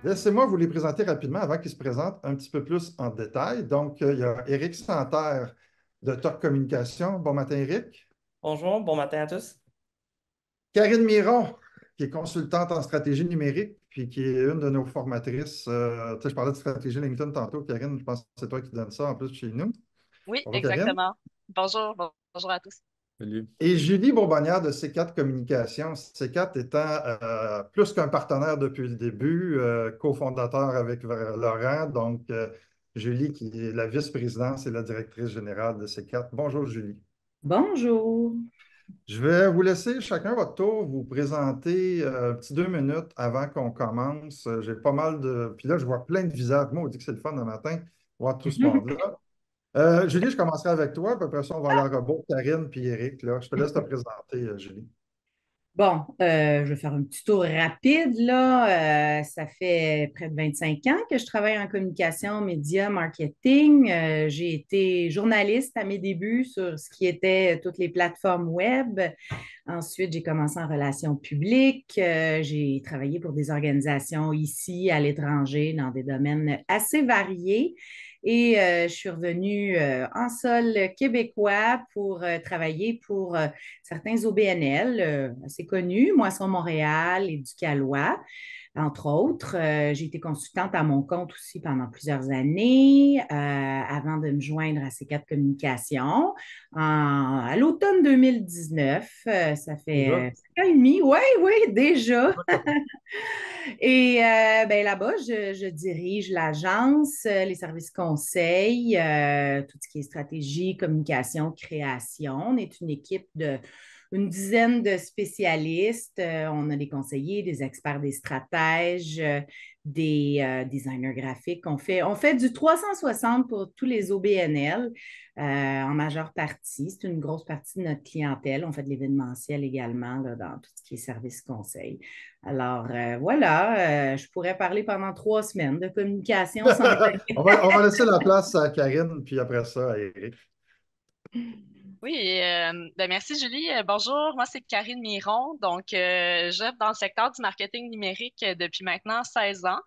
Laissez-moi vous les présenter rapidement avant qu'ils se présentent un petit peu plus en détail. Donc, il y a Éric Santerre de TOC Communication. Bon matin, Éric. Bonjour, bon matin à tous. Karine Miron, qui est consultante en stratégie numérique, puis qui est une de nos formatrices. Tu sais, je parlais de stratégie LinkedIn tantôt. Karine, je pense que c'est toi qui donne ça en plus chez nous. Oui, Bonjour, Karine. exactement. Bonjour, bonjour à tous. Salut. Et Julie Bourbonnière de C4 Communication. C4 étant plus qu'un partenaire depuis le début, cofondateur avec Laurent. Donc, Julie, qui est la vice-présidente et la directrice générale de C4. Bonjour, Julie. Bonjour. Je vais vous laisser chacun votre tour vous présenter un petit 2 minutes avant qu'on commence. J'ai pas mal de. Puis là, je vois plein de visages. Moi, on dit que c'est le fun le matin, voir tout ce monde-là. Julie, je commencerai avec toi, puis après ça, on va aller à rebours, Karine puis Éric. Là. Je te laisse te présenter, Julie. Bon, je vais faire un petit tour rapide là. Ça fait près de 25 ans que je travaille en communication, médias, marketing. J'ai été journaliste à mes débuts sur ce qui était toutes les plateformes web. Ensuite, j'ai commencé en relations publiques. J'ai travaillé pour des organisations ici, à l'étranger, dans des domaines assez variés. Et je suis revenue en sol québécois pour travailler pour certains OBNL assez connus, Moisson Montréal et Ducalois, entre autres. J'ai été consultante à mon compte aussi pendant plusieurs années avant de me joindre à C4 Communications. À l'automne 2019, ça Déjà? fait 5 ans et demi. Oui, oui, déjà. Et ben, là-bas, je dirige l'agence, les services conseils, tout ce qui est stratégie, communication, création. On est une équipe de une dizaine de spécialistes. On a des conseillers, des experts, des stratèges, des designers graphiques. On fait du 360 pour tous les OBNL en majeure partie. C'est une grosse partie de notre clientèle. On fait de l'événementiel également là, dans tout ce qui est services conseils. Alors, voilà, je pourrais parler pendant 3 semaines de communication sans arrêt. On va laisser la place à Karine, puis après ça, à Éric. Oui, merci Julie. Bonjour, moi c'est Karine Miron. Donc, j'œuvre dans le secteur du marketing numérique depuis maintenant 16 ans.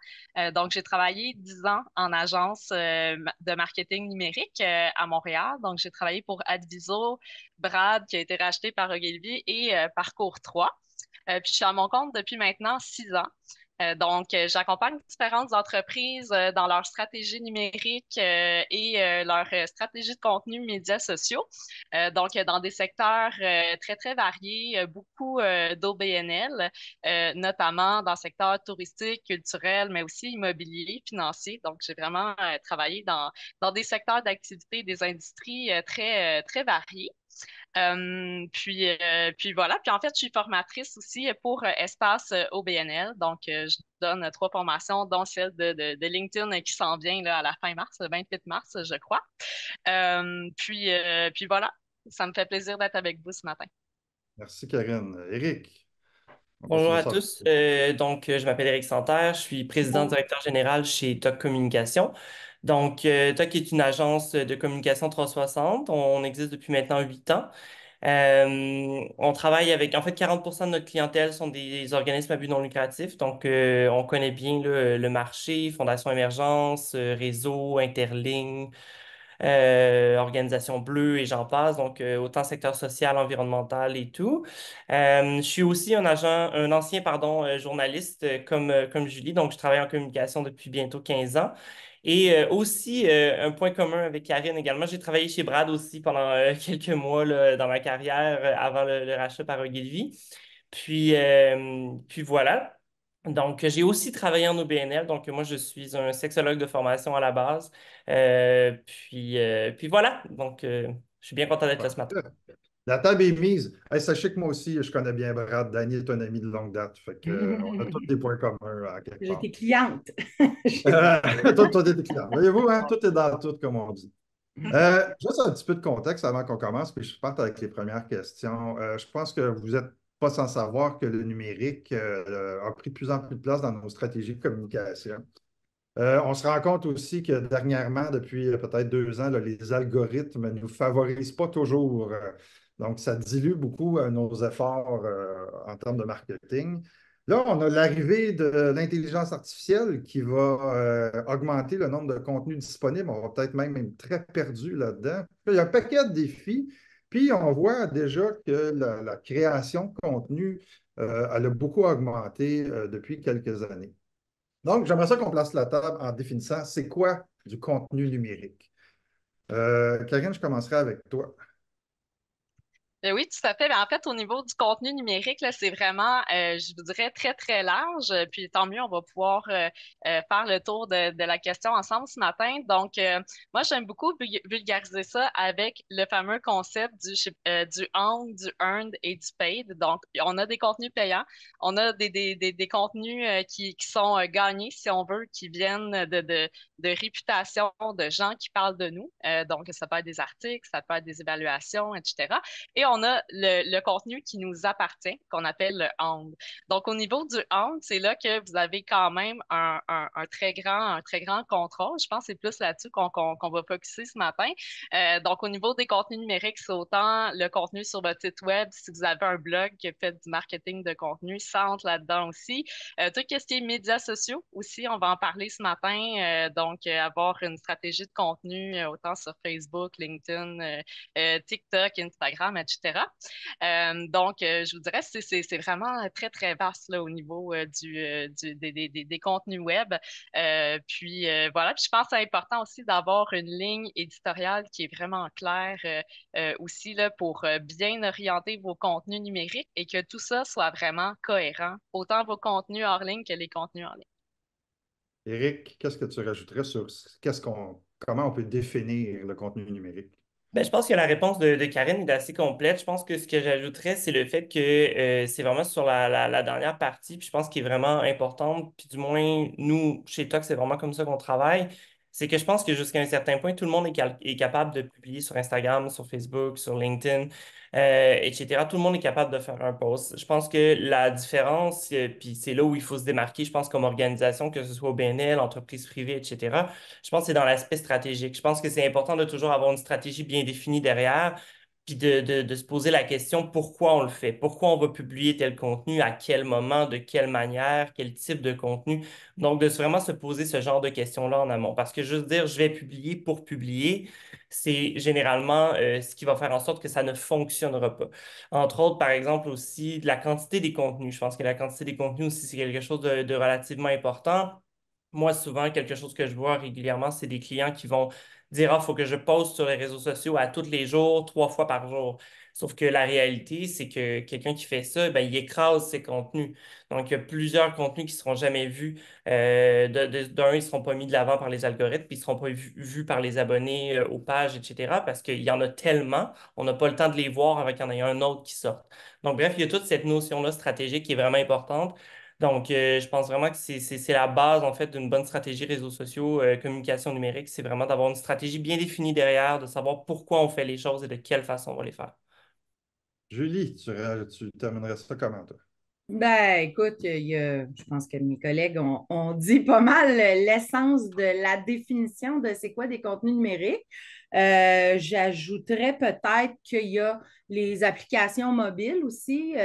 Donc, j'ai travaillé 10 ans en agence de marketing numérique à Montréal. Donc, j'ai travaillé pour Adviso, Brad qui a été racheté par Ogilvy et Parcours 3. Puis je suis à mon compte depuis maintenant 6 ans. Donc, j'accompagne différentes entreprises dans leur stratégie numérique et leur stratégie de contenu médias sociaux. Donc, dans des secteurs très, très variés, beaucoup d'OBNL, notamment dans le secteur touristique, culturel, mais aussi immobilier, financier. Donc, j'ai vraiment travaillé dans des secteurs d'activité, des industries très, très variées. Puis voilà. Puis en fait, je suis formatrice aussi pour Espace OBNL. Donc, je donne 3 formations, dont celle de LinkedIn qui s'en vient là, à la fin mars, le 28 mars, je crois. Puis voilà. Ça me fait plaisir d'être avec vous ce matin. Merci, Karine. Éric, on va se Bonjour à laisser. tous. Je m'appelle Éric Santerre, je suis président directeur général chez TOC Communication. TOC est une agence de communication 360. On existe depuis maintenant 8 ans. On travaille avec, en fait, 40% de notre clientèle sont des organismes à but non lucratif. On connaît bien le marché, Fondation Émergence, Réseau, Interligne, Organisation Bleue et j'en passe. Autant secteur social, environnemental et tout. Je suis aussi un ancien, pardon, journaliste comme Julie. Donc, je travaille en communication depuis bientôt 15 ans. Et aussi, un point commun avec Karine également, j'ai travaillé chez Brad aussi pendant quelques mois là, dans ma carrière avant le rachat par Ogilvy. Puis voilà. Donc, j'ai aussi travaillé en OBNL. Donc, moi, je suis un sexologue de formation à la base. Puis voilà. Je suis bien content d'être là ce matin. La table est mise. Hey, sachez que moi aussi, je connais bien Brad. Danny est un ami de longue date. Fait que, on a tous des points communs à quelque part. J'étais cliente. Toi, t'es client. Voyez-vous, hein, tout est dans tout, comme on dit. Juste un petit peu de contexte avant qu'on commence, puis je parte avec les premières questions. Je pense que vous n'êtes pas sans savoir que le numérique a pris de plus en plus de place dans nos stratégies de communication. On se rend compte aussi que dernièrement, depuis peut-être 2 ans, là, les algorithmes ne nous favorisent pas toujours. Donc, ça dilue beaucoup nos efforts en termes de marketing. Là, on a l'arrivée de l'intelligence artificielle qui va augmenter le nombre de contenus disponibles. On va peut-être même être très perdu là-dedans. Il y a un paquet de défis. Puis, on voit déjà que la création de contenu, elle a beaucoup augmenté depuis quelques années. Donc, j'aimerais ça qu'on place la table en définissant c'est quoi du contenu numérique. Karine, je commencerai avec toi. Oui, tout à fait. En fait, au niveau du contenu numérique, là, c'est vraiment, je vous dirais, très, très large. Puis tant mieux, on va pouvoir faire le tour de la question ensemble ce matin. Donc, moi, j'aime beaucoup vulgariser ça avec le fameux concept du owned, du earned et du paid. Donc, on a des contenus payants, on a des contenus qui sont gagnés, si on veut, qui viennent de réputation de gens qui parlent de nous. Donc, ça peut être des articles, ça peut être des évaluations, etc. Et on a le contenu qui nous appartient, qu'on appelle le owned. Donc, au niveau du owned, c'est là que vous avez quand même un très grand contrôle. Je pense que c'est plus là-dessus qu'on va focuser ce matin. Donc, au niveau des contenus numériques, c'est autant le contenu sur votre site web, si vous avez un blog qui fait du marketing de contenu, ça entre là-dedans aussi. Tout ce qui est médias sociaux aussi, on va en parler ce matin. Donc, avoir une stratégie de contenu autant sur Facebook, LinkedIn, TikTok, Instagram, etc. Donc, je vous dirais, c'est vraiment très, très vaste là, au niveau des contenus web. Voilà, puis je pense que c'est important aussi d'avoir une ligne éditoriale qui est vraiment claire aussi là, pour bien orienter vos contenus numériques et que tout ça soit vraiment cohérent, autant vos contenus hors ligne que les contenus en ligne. Éric, qu'est-ce que tu rajouterais sur comment on peut définir le contenu numérique? Ben, je pense que la réponse de Karine est assez complète. Je pense que ce que j'ajouterais, c'est le fait que c'est vraiment sur la dernière partie, puis je pense qu'il est vraiment importante, puis du moins, nous, chez Tox, c'est vraiment comme ça qu'on travaille. C'est que je pense que jusqu'à un certain point, tout le monde est capable de publier sur Instagram, sur Facebook, sur LinkedIn, etc. Tout le monde est capable de faire un post. Je pense que la différence, puis c'est là où il faut se démarquer, je pense, comme organisation, que ce soit au BNL, entreprise privée, etc. Je pense que c'est dans l'aspect stratégique. Je pense que c'est important de toujours avoir une stratégie bien définie derrière, puis de se poser la question pourquoi on le fait, pourquoi on va publier tel contenu, à quel moment, de quelle manière, quel type de contenu. Donc, vraiment se poser ce genre de questions-là en amont. Parce que juste dire je vais publier pour publier, c'est généralement ce qui va faire en sorte que ça ne fonctionnera pas. Entre autres, par exemple, aussi, de la quantité des contenus. Je pense que la quantité des contenus aussi, c'est quelque chose de relativement important. Moi, souvent, quelque chose que je vois régulièrement, c'est des clients qui vont dire, ah, il faut que je poste sur les réseaux sociaux à tous les jours, 3 fois par jour. Sauf que la réalité, c'est que quelqu'un qui fait ça, ben, il écrase ses contenus. Donc, il y a plusieurs contenus qui ne seront jamais vus. D'un, ils ne seront pas mis de l'avant par les algorithmes, puis ils ne seront pas vus par les abonnés aux pages, etc. Parce qu'il y en a tellement, on n'a pas le temps de les voir avec qu'il y en ait un autre qui sort. Donc, bref, il y a toute cette notion-là stratégique qui est vraiment importante. Donc, je pense vraiment que c'est la base, en fait, d'une bonne stratégie réseaux sociaux, communication numérique. C'est vraiment d'avoir une stratégie bien définie derrière, de savoir pourquoi on fait les choses et de quelle façon on va les faire. Julie, tu terminerais ça comment, toi? Ben, écoute, je pense que mes collègues ont dit pas mal l'essence de la définition de c'est quoi des contenus numériques. J'ajouterais peut-être qu'il y a les applications mobiles aussi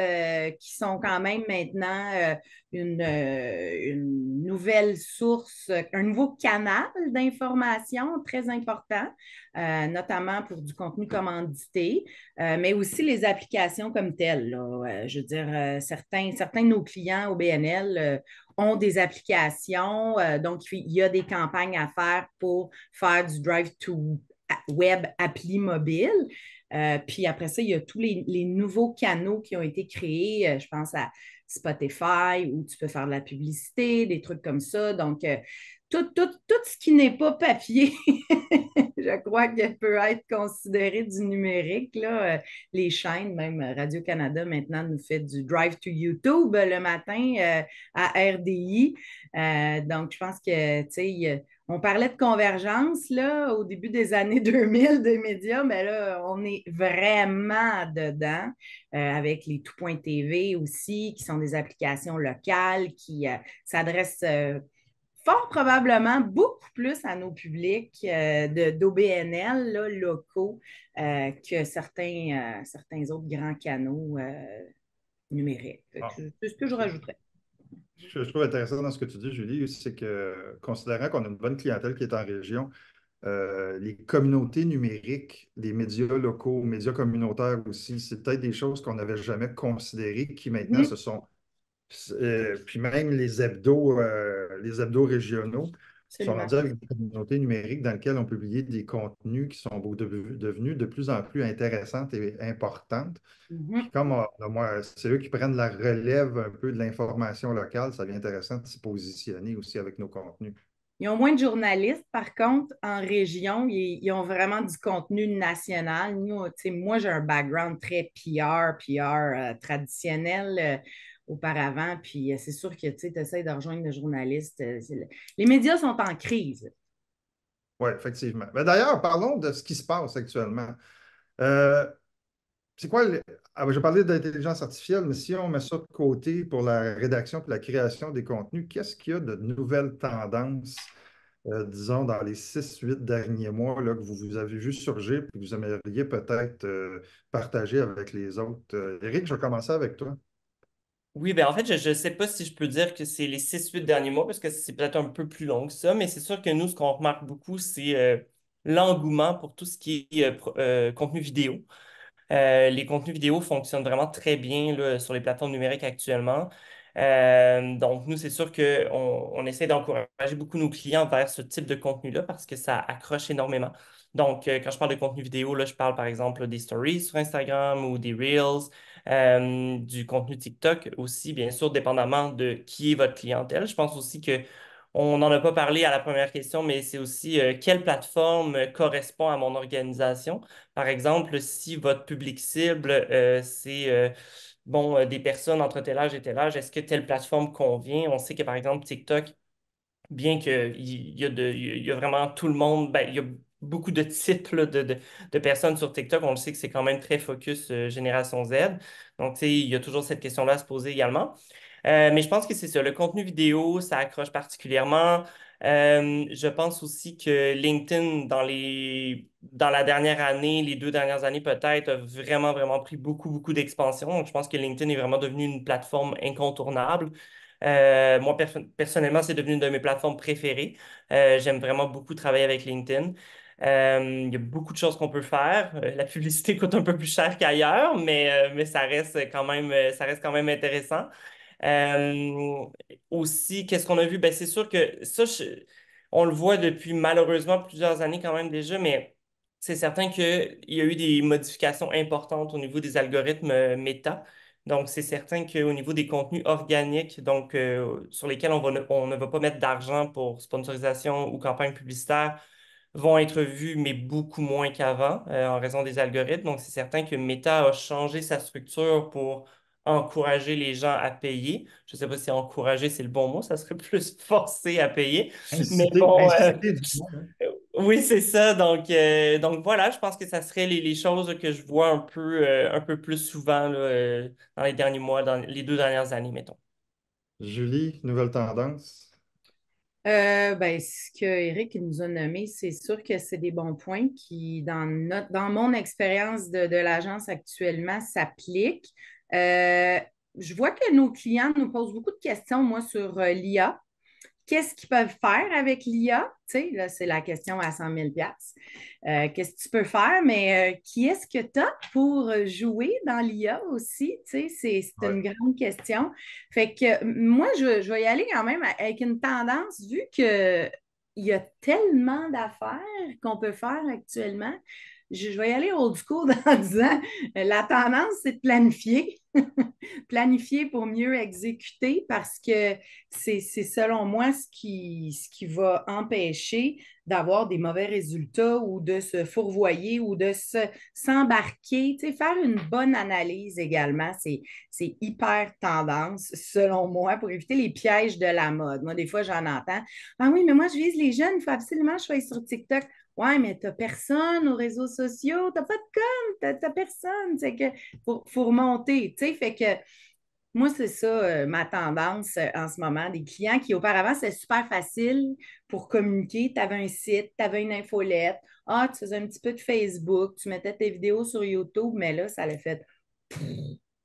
qui sont quand même maintenant une nouvelle source, un nouveau canal d'information très important, notamment pour du contenu commandité. Mais aussi les applications comme telles, là. Je veux dire, certains de nos clients au BNL ont des applications, donc il y a des campagnes à faire pour faire du drive-to-web appli mobile. Puis après ça, il y a tous les nouveaux canaux qui ont été créés. Je pense à Spotify où tu peux faire de la publicité, des trucs comme ça. Donc, tout ce qui n'est pas papier, je crois qu'elle peut être considérée du numérique. Là. Les chaînes, même Radio-Canada, maintenant, nous fait du drive to YouTube le matin à RDI. Donc, je pense que, tu sais, on parlait de convergence là, au début des années 2000 des médias, mais là, on est vraiment dedans avec les Tout.tv aussi, qui sont des applications locales qui s'adressent fort probablement beaucoup plus à nos publics d'OBNL là, locaux que certains autres grands canaux numériques. Ah, C'est ce que je rajouterais. je trouve intéressant dans ce que tu dis, Julie, c'est que considérant qu'on a une bonne clientèle qui est en région, les communautés numériques, les médias locaux, médias communautaires aussi, c'est peut-être des choses qu'on n'avait jamais considérées qui maintenant Mhm, se sont. Puis même les hebdos régionaux sont absolument. rendus avec des communautés numériques dans lesquelles on publie des contenus qui sont devenus de plus en plus intéressantes et importantes. Puis Mhm. comme c'est eux qui prennent la relève un peu de l'information locale, ça devient intéressant de s'y positionner aussi avec nos contenus. Ils ont moins de journalistes, par contre, en région, ils ont vraiment du contenu national. Nous, tu sais, moi, j'ai un background très PR traditionnel auparavant, puis c'est sûr que tu essaies de rejoindre le journaliste. Les médias sont en crise. Oui, effectivement. Mais d'ailleurs, parlons de ce qui se passe actuellement. Euh, c'est quoi je parlais d'intelligence artificielle, mais si on met ça de côté pour la rédaction et la création des contenus, qu'est-ce qu'il y a de nouvelles tendances, disons, dans les 6, 8 derniers mois là, que vous avez vu surgir et que vous aimeriez peut-être partager avec les autres? Éric, je vais commencer avec toi. Oui, ben en fait, je ne sais pas si je peux dire que c'est les 6, 8 derniers mois, parce que c'est peut-être un peu plus long que ça, mais c'est sûr que nous, ce qu'on remarque beaucoup, c'est l'engouement pour tout ce qui est contenu vidéo. Les contenus vidéo fonctionnent vraiment très bien là, sur les plateformes numériques actuellement. Donc, nous, c'est sûr qu'on essaie d'encourager beaucoup nos clients vers ce type de contenu-là parce que ça accroche énormément. Donc, quand je parle de contenu vidéo, là, je parle par exemple des stories sur Instagram ou des Reels, du contenu TikTok aussi, bien sûr, dépendamment de qui est votre clientèle. Je pense aussi que on n'en a pas parlé à la première question, mais c'est aussi quelle plateforme correspond à mon organisation. Par exemple, si votre public cible, c'est des personnes entre tel âge et tel âge, est-ce que telle plateforme convient? On sait que par exemple, TikTok, bien qu'il il y a vraiment tout le monde, ben, il y a beaucoup de types là, de personnes sur TikTok. On le sait que c'est quand même très focus génération Z. Donc, tu sais, il y a toujours cette question-là à se poser également. Mais je pense que c'est ça. Le contenu vidéo, ça accroche particulièrement. Je pense aussi que LinkedIn, dans la dernière année, les 2 dernières années peut-être, a vraiment, vraiment pris beaucoup, beaucoup d'expansion. Donc, je pense que LinkedIn est vraiment devenu une plateforme incontournable. Moi, personnellement, c'est devenu une de mes plateformes préférées. J'aime vraiment beaucoup travailler avec LinkedIn. Il y a beaucoup de choses qu'on peut faire. La publicité coûte un peu plus cher qu'ailleurs, mais ça reste quand même intéressant. Euh, Aussi, qu'est-ce qu'on a vu? Ben, c'est sûr que ça, on le voit depuis malheureusement plusieurs années quand même déjà, mais c'est certain qu'il y a eu des modifications importantes au niveau des algorithmes méta. Donc, c'est certain qu'au niveau des contenus organiques, donc sur lesquels on ne va pas mettre d'argent pour sponsorisation ou campagne publicitaire, vont être vus, mais beaucoup moins qu'avant, en raison des algorithmes. Donc, c'est certain que Meta a changé sa structure pour encourager les gens à payer. Je ne sais pas si encourager, c'est le bon mot, ça serait plus forcer à payer. Mais bon, Inciter du moins, hein. oui, c'est ça. Donc voilà, je pense que ça serait les choses que je vois un peu plus souvent là, dans les derniers mois, dans les 2 dernières années, mettons. Julie, nouvelle tendance. Ben, ce que Eric nous a nommé, c'est sûr que c'est des bons points qui, dans mon expérience de l'agence actuellement, s'appliquent. Euh, je vois que nos clients nous posent beaucoup de questions, moi, sur l'IA. Qu'est-ce qu'ils peuvent faire avec l'IA? Tu sais, là, c'est la question à 100 000 qu'est-ce que tu peux faire? Mais qui est-ce que tu as pour jouer dans l'IA aussi? Tu sais, c'est Ouais. une grande question. Fait que moi, je vais y aller quand même avec une tendance, vu que il y a tellement d'affaires qu'on peut faire actuellement. Je vais y aller old school en disant la tendance, c'est de planifier. Planifier pour mieux exécuter parce que c'est selon moi ce qui va empêcher d'avoir des mauvais résultats ou de se fourvoyer ou de s'embarquer. Tu sais, faire une bonne analyse également, c'est hyper tendance, selon moi, pour éviter les pièges de la mode. Moi, des fois, j'en entends. Ah oui, mais moi, je vise les jeunes, il faut absolument que je sois sur TikTok. Ouais, mais t'as personne aux réseaux sociaux, t'as pas de com, t'as personne. C'est que faut remonter, tu sais, fait que moi, c'est ça, ma tendance en ce moment. Des clients qui, auparavant, c'était super facile pour communiquer. Tu avais un site, tu avais une infolette. Ah, tu faisais un petit peu de Facebook, tu mettais tes vidéos sur YouTube, mais là, ça l'a fait.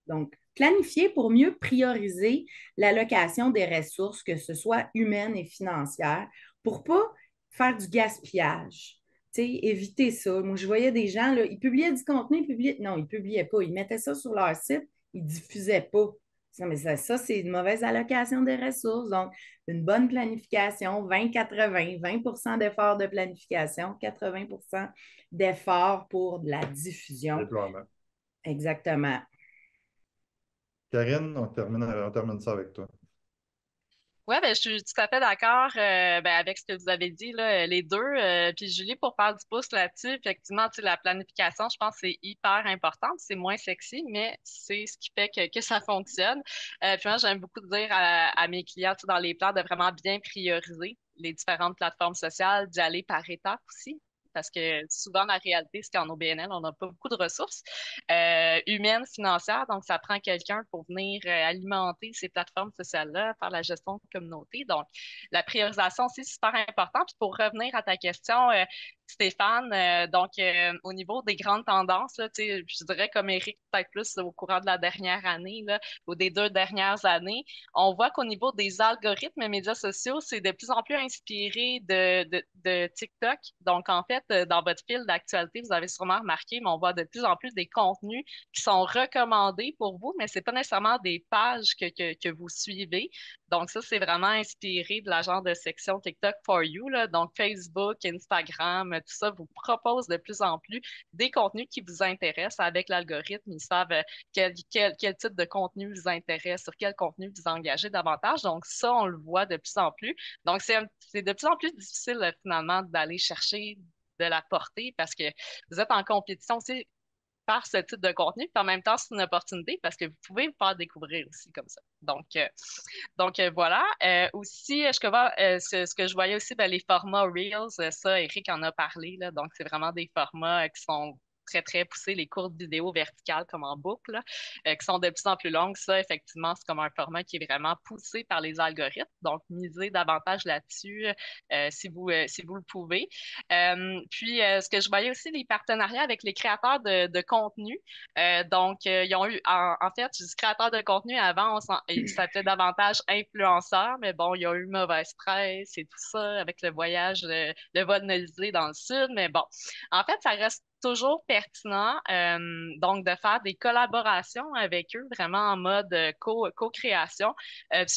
Donc, planifier pour mieux prioriser l'allocation des ressources, que ce soit humaines et financières, pour ne pas faire du gaspillage. Tu sais, éviter ça. Moi, je voyais des gens, là, ils publiaient du contenu, non, ils ne publiaient pas. Ils mettaient ça sur leur site, ils ne diffusaient pas. Non, mais ça c'est une mauvaise allocation des ressources. Donc, une bonne planification, 20-80, 20 d'efforts de planification, 80 d'efforts pour de la diffusion. Déploiement. Exactement. Karine, on termine ça avec toi. Oui, ben, je suis tout à fait d'accord avec ce que vous avez dit, là, les deux. Puis Julie, pour faire du pouce là-dessus, effectivement, tu sais, la planification, je pense que c'est hyper important. C'est moins sexy, mais c'est ce qui fait que ça fonctionne. Puis moi, j'aime beaucoup dire à mes clients, tu sais, dans les plans, de vraiment bien prioriser les différentes plateformes sociales, d'y aller par étapes aussi. Parce que souvent, la réalité, c'est qu'en OBNL, on n'a pas beaucoup de ressources humaines, financières. Donc, ça prend quelqu'un pour venir alimenter ces plateformes sociales-là, faire la gestion de communauté. Donc, la priorisation aussi, c'est super important. Puis, pour revenir à ta question, Stéphane, au niveau des grandes tendances, là, je dirais comme Eric, peut-être plus au courant de la dernière année là, ou des 2 dernières années, on voit qu'au niveau des algorithmes et médias sociaux, c'est de plus en plus inspiré de TikTok. Donc, en fait, dans votre fil d'actualité, vous avez sûrement remarqué, mais on voit de plus en plus des contenus qui sont recommandés pour vous, mais c'est pas nécessairement des pages que vous suivez. Donc, ça, c'est vraiment inspiré de la genre de section TikTok for You, là. Donc, Facebook, Instagram, tout ça vous propose de plus en plus des contenus qui vous intéressent avec l'algorithme. Ils savent quel type de contenu vous intéresse, sur quel contenu vous engagez davantage. Donc, ça, on le voit de plus en plus. Donc, c'est de plus en plus difficile, finalement, d'aller chercher de la portée parce que vous êtes en compétition aussi par ce type de contenu. Puis en même temps, c'est une opportunité parce que vous pouvez vous faire découvrir aussi comme ça. Donc voilà. Aussi, ce que je voyais aussi, ben, les formats Reels, ça, Eric en a parlé, là. Donc, c'est vraiment des formats qui sont très, très poussés, les courtes vidéos verticales comme en boucle, là, qui sont de plus en plus longues. Ça, effectivement, c'est comme un format qui est vraiment poussé par les algorithmes. Donc, misez davantage là-dessus si vous le pouvez. Ce que je voyais aussi, les partenariats avec les créateurs de contenu. Ils ont eu, en fait, je dis créateurs de contenu avant, ils s'appelaient davantage influenceurs, mais bon, il y a eu mauvaise presse et tout ça avec le voyage, le vol Nolizé dans le sud, mais bon, en fait, ça reste toujours pertinent, donc de faire des collaborations avec eux, vraiment en mode co-création.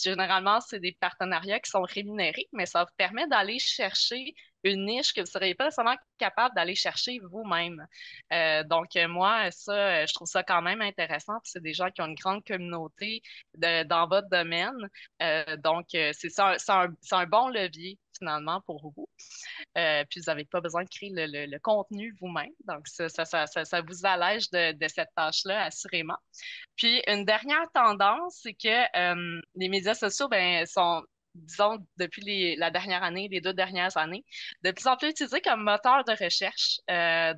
Généralement, c'est des partenariats qui sont rémunérés, mais ça vous permet d'aller chercher une niche que vous ne seriez pas nécessairement capable d'aller chercher vous-même. Moi, ça, je trouve ça quand même intéressant. Puis c'est des gens qui ont une grande communauté dans votre domaine. C'est ça, c'est un bon levier finalement pour vous. Puis vous n'avez pas besoin de créer le contenu vous-même. Donc, ça vous allège de cette tâche-là, assurément. Puis, une dernière tendance, c'est que les médias sociaux sont, disons, depuis la dernière année, les 2 dernières années, de plus en plus utilisés comme moteur de recherche.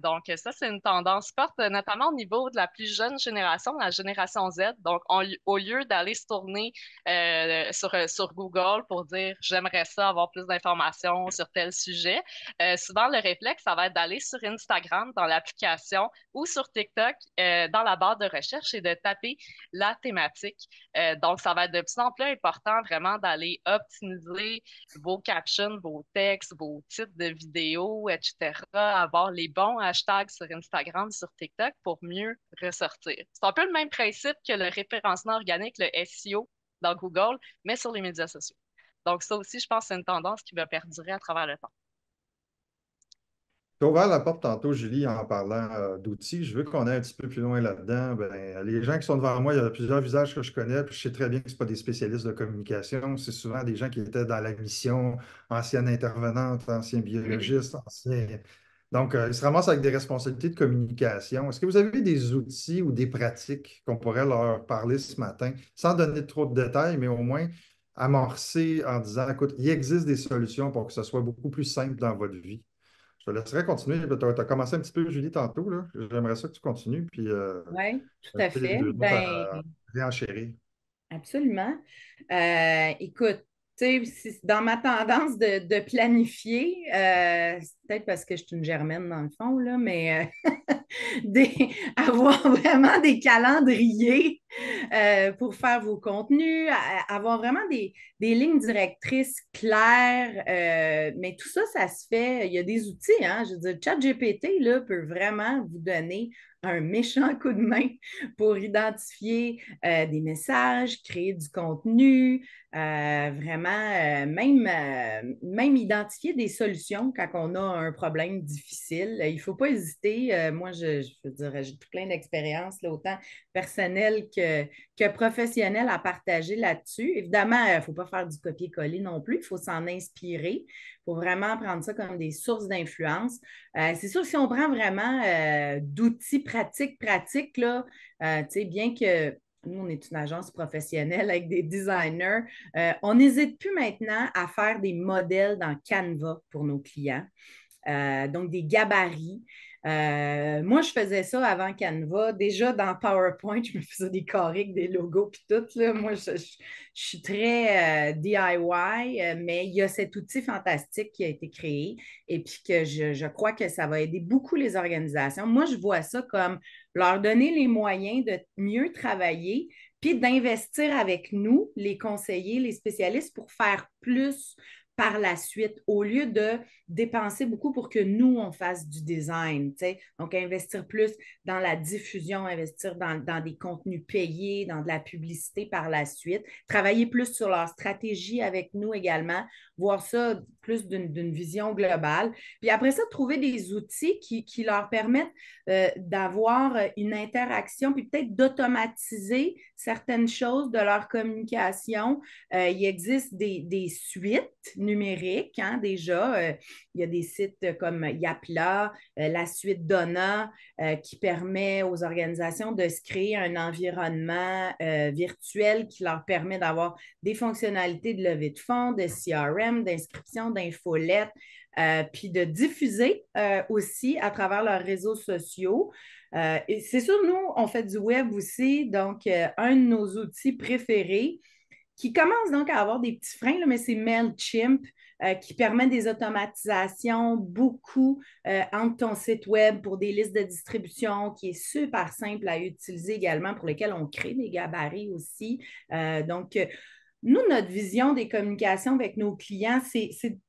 Donc, ça, c'est une tendance forte, notamment au niveau de la plus jeune génération, la génération Z. Donc, au lieu d'aller se tourner sur Google pour dire j'aimerais ça avoir plus d'informations sur tel sujet, souvent le réflexe, ça va être d'aller sur Instagram dans l'application ou sur TikTok dans la barre de recherche et de taper la thématique. Donc, ça va être de plus en plus important vraiment d'aller optimiser vos captions, vos textes, vos titres de vidéos, etc. Avoir les bons hashtags sur Instagram, sur TikTok pour mieux ressortir. C'est un peu le même principe que le référencement organique, le SEO dans Google, mais sur les médias sociaux. Donc, ça aussi, je pense que c'est une tendance qui va perdurer à travers le temps. Tu as ouvert la porte tantôt, Julie, en parlant d'outils. Je veux qu'on aille un petit peu plus loin là-dedans. Les gens qui sont devant moi, il y a plusieurs visages que je connais, puis je sais très bien que ce pas des spécialistes de communication. C'est souvent des gens qui étaient dans la mission, anciennes intervenantes, anciens biologistes, anciens. Donc, ils se ramassent avec des responsabilités de communication. Est-ce que vous avez des outils ou des pratiques qu'on pourrait leur parler ce matin, sans donner trop de détails, mais au moins amorcer en disant, écoute, il existe des solutions pour que ce soit beaucoup plus simple dans votre vie? Je te laisserai continuer. Tu as commencé un petit peu, Julie, tantôt, là. J'aimerais ça que tu continues, puis Oui, tout à les fait. deux autres à réenchérir. Absolument. Écoute, tu sais, dans ma tendance de planifier, c'est peut-être parce que je suis une germaine dans le fond, là, mais avoir vraiment des calendriers pour faire vos contenus, avoir vraiment des lignes directrices claires. Mais tout ça, ça se fait. Il y a des outils, hein? Je veux dire, ChatGPT, là, peut vraiment vous donner un méchant coup de main pour identifier des messages, créer du contenu, même identifier des solutions quand on a un problème difficile. Il ne faut pas hésiter. Moi, je veux dire, j'ai tout plein d'expériences, autant personnelles que professionnelles à partager là-dessus. Évidemment, il ne faut pas faire du copier-coller non plus. Il faut s'en inspirer. Il faut vraiment prendre ça comme des sources d'influence. C'est sûr que si on prend vraiment d'outils pratiques, là, bien que nous, on est une agence professionnelle avec des designers, on n'hésite plus maintenant à faire des modèles dans Canva pour nos clients. Donc, des gabarits. Moi, je faisais ça avant Canva. Déjà, dans PowerPoint, je me faisais des carrés avec des logos puis tout. Là. Moi, je suis très DIY, mais il y a cet outil fantastique qui a été créé et puis que je crois que ça va aider beaucoup les organisations. Moi, je vois ça comme leur donner les moyens de mieux travailler puis d'investir avec nous, les conseillers, les spécialistes, pour faire plus par la suite, au lieu de dépenser beaucoup pour que nous, on fasse du design. T'sais. Donc, investir plus dans la diffusion, investir dans des contenus payés, dans de la publicité par la suite, travailler plus sur leur stratégie avec nous également, voir ça plus d'une vision globale. Puis après ça, trouver des outils qui leur permettent d'avoir une interaction, puis peut-être d'automatiser certaines choses de leur communication. Il existe des suites numériques, hein, déjà. Il y a des sites comme Yapla, la suite Donna, qui permet aux organisations de se créer un environnement virtuel qui leur permet d'avoir des fonctionnalités de levée de fonds, de CRM, d'inscription, d'infolettes, puis de diffuser aussi à travers leurs réseaux sociaux. Et c'est sûr, nous, on fait du web aussi, donc un de nos outils préférés qui commence donc à avoir des petits freins, là, mais c'est MailChimp qui permet des automatisations beaucoup entre ton site web pour des listes de distribution, qui est super simple à utiliser également, pour lesquels on crée des gabarits aussi. Donc, nous, notre vision des communications avec nos clients,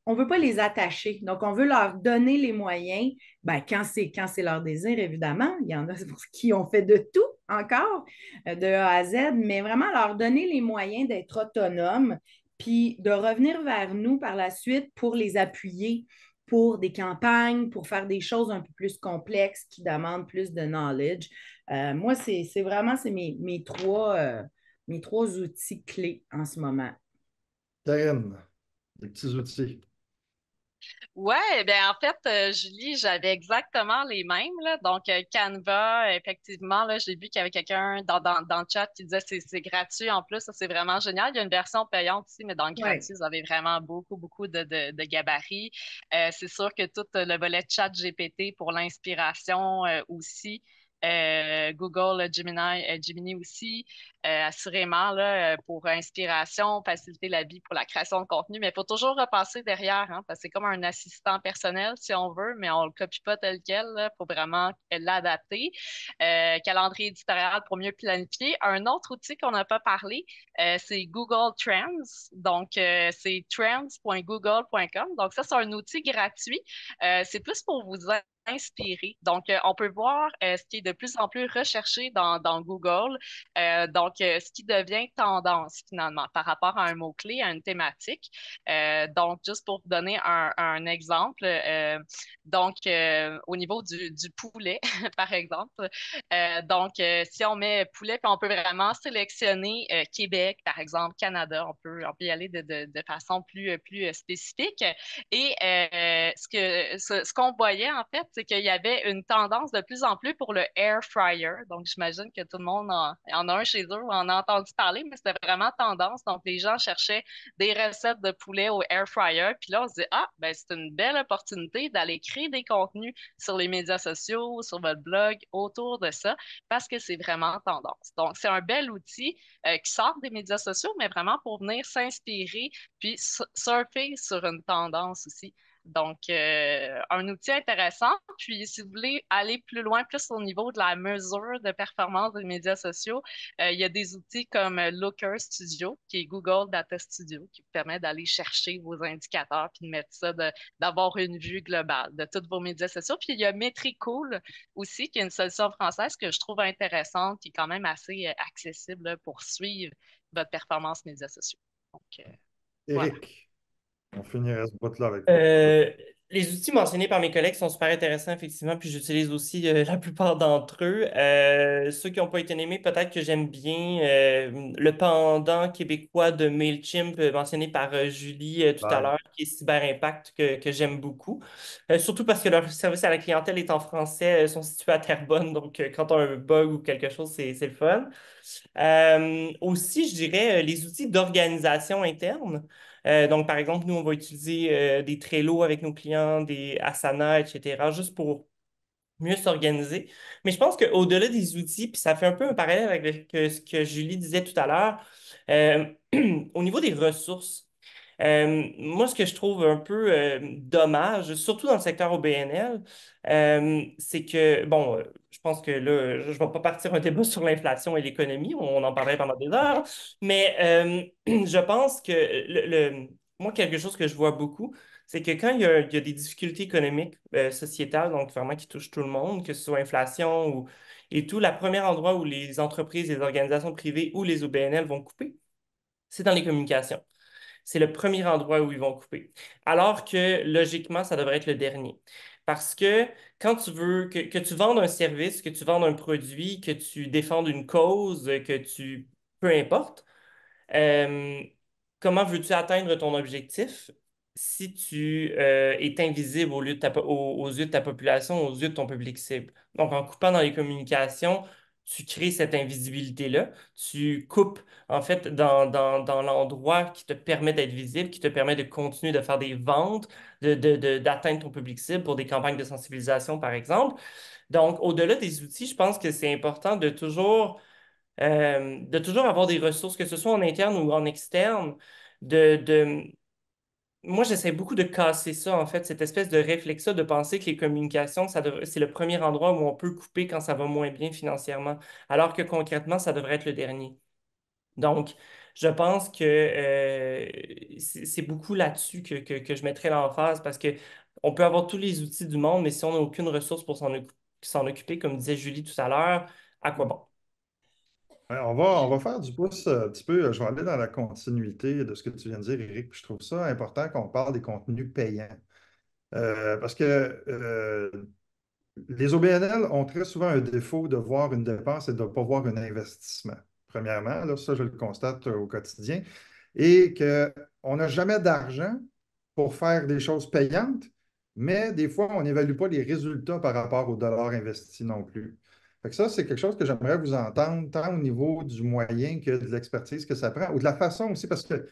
on ne veut pas les attacher. Donc, on veut leur donner les moyens, ben, quand c'est leur désir, évidemment. Il y en a pour qui ont fait de tout encore, de A à Z, mais vraiment leur donner les moyens d'être autonomes, puis de revenir vers nous par la suite pour les appuyer pour des campagnes, pour faire des choses un peu plus complexes qui demandent plus de knowledge. Moi, c'est vraiment mes trois outils clés en ce moment. Karine, des petits outils. Ouais, bien en fait, Julie, j'avais exactement les mêmes, là. Donc, Canva, effectivement, là, j'ai vu qu'il y avait quelqu'un dans le chat qui disait que c'est gratuit en plus. Ça, c'est vraiment génial. Il y a une version payante aussi, mais dans le Ouais. gratuit, vous avez vraiment beaucoup de gabarits. C'est sûr que tout le volet chat GPT pour l'inspiration aussi. Google, Gemini aussi, assurément, là, pour inspiration, faciliter la vie pour la création de contenu, mais il faut toujours repasser derrière, hein, parce que c'est comme un assistant personnel, si on veut, mais on ne le copie pas tel quel, il faut vraiment l'adapter. Calendrier éditorial pour mieux planifier. Un autre outil qu'on n'a pas parlé, c'est Google Trends. Donc, c'est trends.google.com. Donc, ça, c'est un outil gratuit. C'est plus pour vous inspirer. Donc, on peut voir ce qui est de plus en plus recherché dans Google. Ce qui devient tendance finalement par rapport à un mot-clé, à une thématique. Donc, juste pour vous donner un exemple, au niveau du poulet, par exemple, si on met poulet, puis on peut vraiment sélectionner Québec, par exemple, Canada, on peut y aller de façon plus spécifique. Et ce qu'on voyait, en fait, c'est qu'il y avait une tendance de plus en plus pour le air fryer. Donc, j'imagine que tout le monde en a un chez eux ou en a entendu parler, mais c'était vraiment tendance. Donc, les gens cherchaient des recettes de poulet au air fryer. Puis là, on se dit, ah, ben, c'est une belle opportunité d'aller créer des contenus sur les médias sociaux, sur votre blog, autour de ça, parce que c'est vraiment tendance. Donc, c'est un bel outil qui sort des médias sociaux, mais vraiment pour venir s'inspirer puis surfer sur une tendance aussi. Donc, un outil intéressant. Puis, si vous voulez aller plus loin, plus au niveau de la mesure de performance des médias sociaux, il y a des outils comme Looker Studio, qui est Google Data Studio, qui vous permet d'aller chercher vos indicateurs puis de mettre ça, d'avoir une vue globale de tous vos médias sociaux. Puis, il y a Metricool aussi, qui est une solution française que je trouve intéressante, qui est quand même assez accessible là, pour suivre votre performance médias sociaux. Donc, voilà. Éric, on finirait ce bout-là avec toi. Euh, les outils mentionnés par mes collègues sont super intéressants, effectivement, puis j'utilise aussi la plupart d'entre eux. Ceux qui n'ont pas été nommés, peut-être que j'aime bien le pendant québécois de MailChimp, mentionné par Julie tout à Bye. l'heure, qui est Cyber Impact, que j'aime beaucoup. Surtout parce que leur service à la clientèle est en français, sont situés à Terrebonne, donc quand on a un bug ou quelque chose, c'est le fun. Aussi, je dirais les outils d'organisation interne. Donc, par exemple, nous, on va utiliser des Trello avec nos clients, des Asana, etc., juste pour mieux s'organiser. Mais je pense qu'au-delà des outils, puis ça fait un peu un parallèle avec ce que Julie disait tout à l'heure, euh, au niveau des ressources, moi, ce que je trouve un peu dommage, surtout dans le secteur OBNL, c'est que, bon, je pense que là, je ne vais pas partir un débat sur l'inflation et l'économie, on en parlerait pendant des heures, mais je pense que moi, quelque chose que je vois beaucoup, c'est que quand il y a des difficultés économiques, sociétales, donc vraiment qui touchent tout le monde, que ce soit inflation et tout, le premier endroit où les entreprises, les organisations privées ou les OBNL vont couper, c'est dans les communications. C'est le premier endroit où ils vont couper. Alors que logiquement, ça devrait être le dernier. Parce que quand tu veux que tu vendes un service, que tu vendes un produit, que tu défendes une cause, que tu... Peu importe, euh, comment veux-tu atteindre ton objectif si tu es invisible aux yeux de ta population, aux yeux de ton public cible? Donc, en coupant dans les communications, tu crées cette invisibilité-là. Tu coupes, en fait, dans l'endroit qui te permet d'être visible, qui te permet de continuer de faire des ventes, d'atteindre ton public cible pour des campagnes de sensibilisation, par exemple. Donc, au-delà des outils, je pense que c'est important de toujours avoir des ressources, que ce soit en interne ou en externe. Moi, j'essaie beaucoup de casser ça, en fait, cette espèce de réflexe de penser que les communications, c'est le premier endroit où on peut couper quand ça va moins bien financièrement, alors que concrètement, ça devrait être le dernier. Donc, je pense que c'est beaucoup là-dessus que je mettrais l'emphase parce que on peut avoir tous les outils du monde, mais si on n'a aucune ressource pour s'en occuper, comme disait Julie tout à l'heure, à quoi bon? Ouais, on va faire du pouce un petit peu. Je vais aller dans la continuité de ce que tu viens de dire, Éric. Puis je trouve ça important qu'on parle des contenus payants. Parce que les OBNL ont très souvent un défaut de voir une dépense et de ne pas voir un investissement. Premièrement, là, ça, je le constate au quotidien. Et qu'on n'a jamais d'argent pour faire des choses payantes, mais des fois, on n'évalue pas les résultats par rapport au dollar investi non plus. Fait que ça, c'est quelque chose que j'aimerais vous entendre, tant au niveau du moyen que de l'expertise que ça prend, ou de la façon aussi, parce que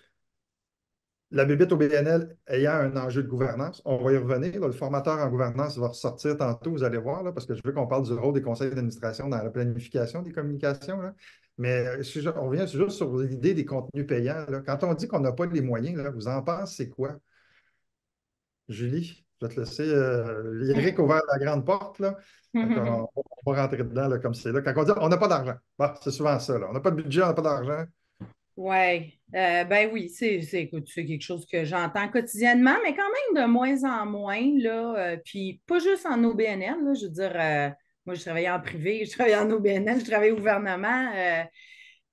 la bébite au BNL ayant un enjeu de gouvernance, on va y revenir. Là, le formateur en gouvernance va ressortir tantôt, vous allez voir, là, parce que je veux qu'on parle du rôle des conseils d'administration dans la planification des communications. Là. Mais on revient juste sur l'idée des contenus payants. Là. Quand on dit qu'on n'a pas les moyens, là, vous en pensez quoi? Julie, je vais te laisser. Eric a ouvert la grande porte. Là. On va rentrer dedans là, comme c'est là. Quand on dit on n'a pas d'argent, bon, c'est souvent ça. Là. On n'a pas de budget, on n'a pas d'argent. Ouais, ben oui, écoute, c'est quelque chose que j'entends quotidiennement, mais quand même de moins en moins, là, puis pas juste en OBNL, là, je veux dire, moi, je travaillais en privé, je travaillais en OBNL, je travaillais au gouvernement,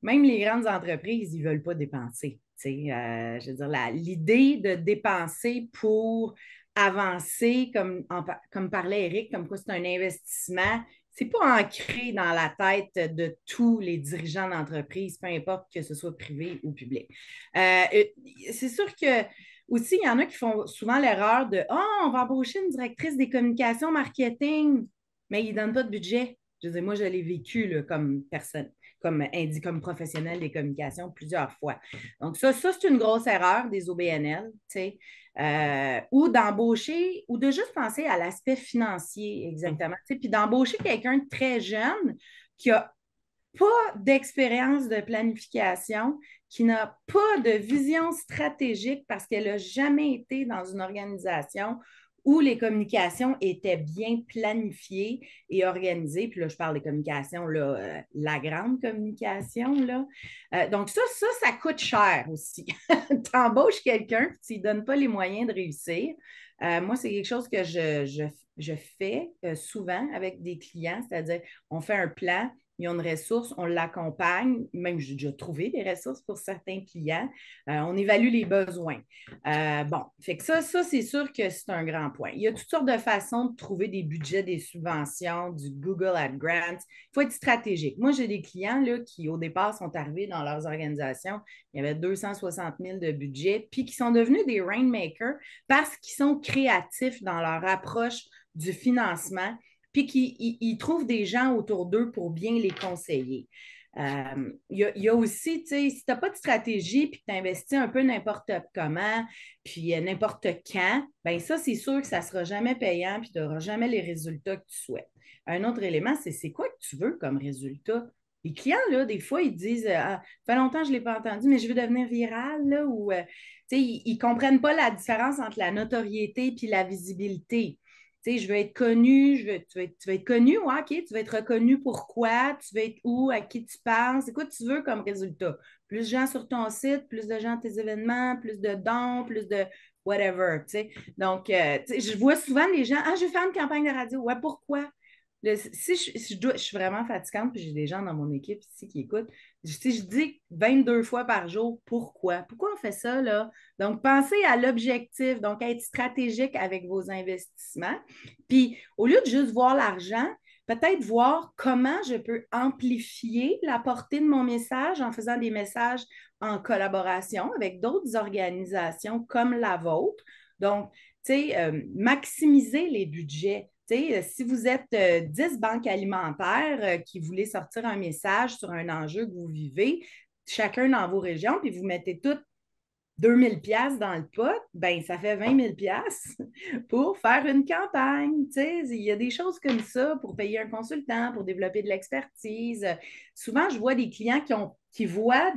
même les grandes entreprises, ils ne veulent pas dépenser, tu sais, je veux dire, l'idée de dépenser pour avancer, comme parlait Eric, comme quoi c'est un investissement, c'est pas ancré dans la tête de tous les dirigeants d'entreprise, peu importe que ce soit privé ou public. Euh, c'est sûr que aussi, il y en a qui font souvent l'erreur de oh, on va embaucher une directrice des communications marketing, mais ils ne donnent pas de budget. Je veux dire, moi, je l'ai vécu là, comme personne, comme professionnel des communications plusieurs fois. Donc, ça c'est une grosse erreur des OBNL, tu sais. Ou d'embaucher, ou de juste penser à l'aspect financier exactement. Puis d'embaucher quelqu'un de très jeune qui a pas d'expérience de planification, qui n'a pas de vision stratégique parce qu'elle n'a jamais été dans une organisation où les communications étaient bien planifiées et organisées. Puis là, je parle des communications, là, la grande communication. Là. Donc, ça coûte cher aussi. Tu embauches quelqu'un, puis tu ne lui donnes pas les moyens de réussir. Moi, c'est quelque chose que je fais souvent avec des clients, c'est-à-dire on fait un plan, ils ont une ressource, on l'accompagne. Même, j'ai déjà trouvé des ressources pour certains clients. On évalue les besoins. Bon, fait que ça c'est sûr que c'est un grand point. Il y a toutes sortes de façons de trouver des budgets, des subventions, du Google Ad Grants. Il faut être stratégique. Moi, j'ai des clients là, qui, au départ, sont arrivés dans leurs organisations. Il y avait 260 000 de budget, puis qui sont devenus des rainmakers parce qu'ils sont créatifs dans leur approche du financement, puis qu'ils trouvent des gens autour d'eux pour bien les conseiller. Il y a aussi, tu sais, si tu n'as pas de stratégie, puis que tu investis un peu n'importe comment, puis n'importe quand, bien ça, c'est sûr que ça ne sera jamais payant, puis tu n'auras jamais les résultats que tu souhaites. Un autre élément, c'est quoi que tu veux comme résultat? Les clients, là, des fois, ils disent ah, ça fait longtemps que je ne l'ai pas entendu, mais je veux devenir viral, là, ou ils ne comprennent pas la différence entre la notoriété et la visibilité. Tu sais, je veux être connu, tu veux être connu, ouais, OK, tu veux être reconnu pourquoi, tu veux être où, à qui tu penses, c'est quoi tu veux comme résultat? Plus de gens sur ton site, plus de gens à tes événements, plus de dons, plus de whatever, tu sais. Donc, tu sais, je vois souvent les gens, ah, je vais faire une campagne de radio, ouais, pourquoi? Si je suis vraiment fatigante, puis j'ai des gens dans mon équipe ici qui écoutent, si je dis 22 fois par jour, pourquoi? Pourquoi on fait ça, là? Donc, pensez à l'objectif, donc être stratégique avec vos investissements. Puis, au lieu de juste voir l'argent, peut-être voir comment je peux amplifier la portée de mon message en faisant des messages en collaboration avec d'autres organisations comme la vôtre. Donc, tu sais, maximiser les budgets. Si vous êtes 10 banques alimentaires qui voulaient sortir un message sur un enjeu que vous vivez, chacun dans vos régions, puis vous mettez toutes 2000 pièces dans le pot, ben ça fait 20 000 pièces pour faire une campagne. Il y a des choses comme ça pour payer un consultant, pour développer de l'expertise. Souvent, je vois des clients qui voient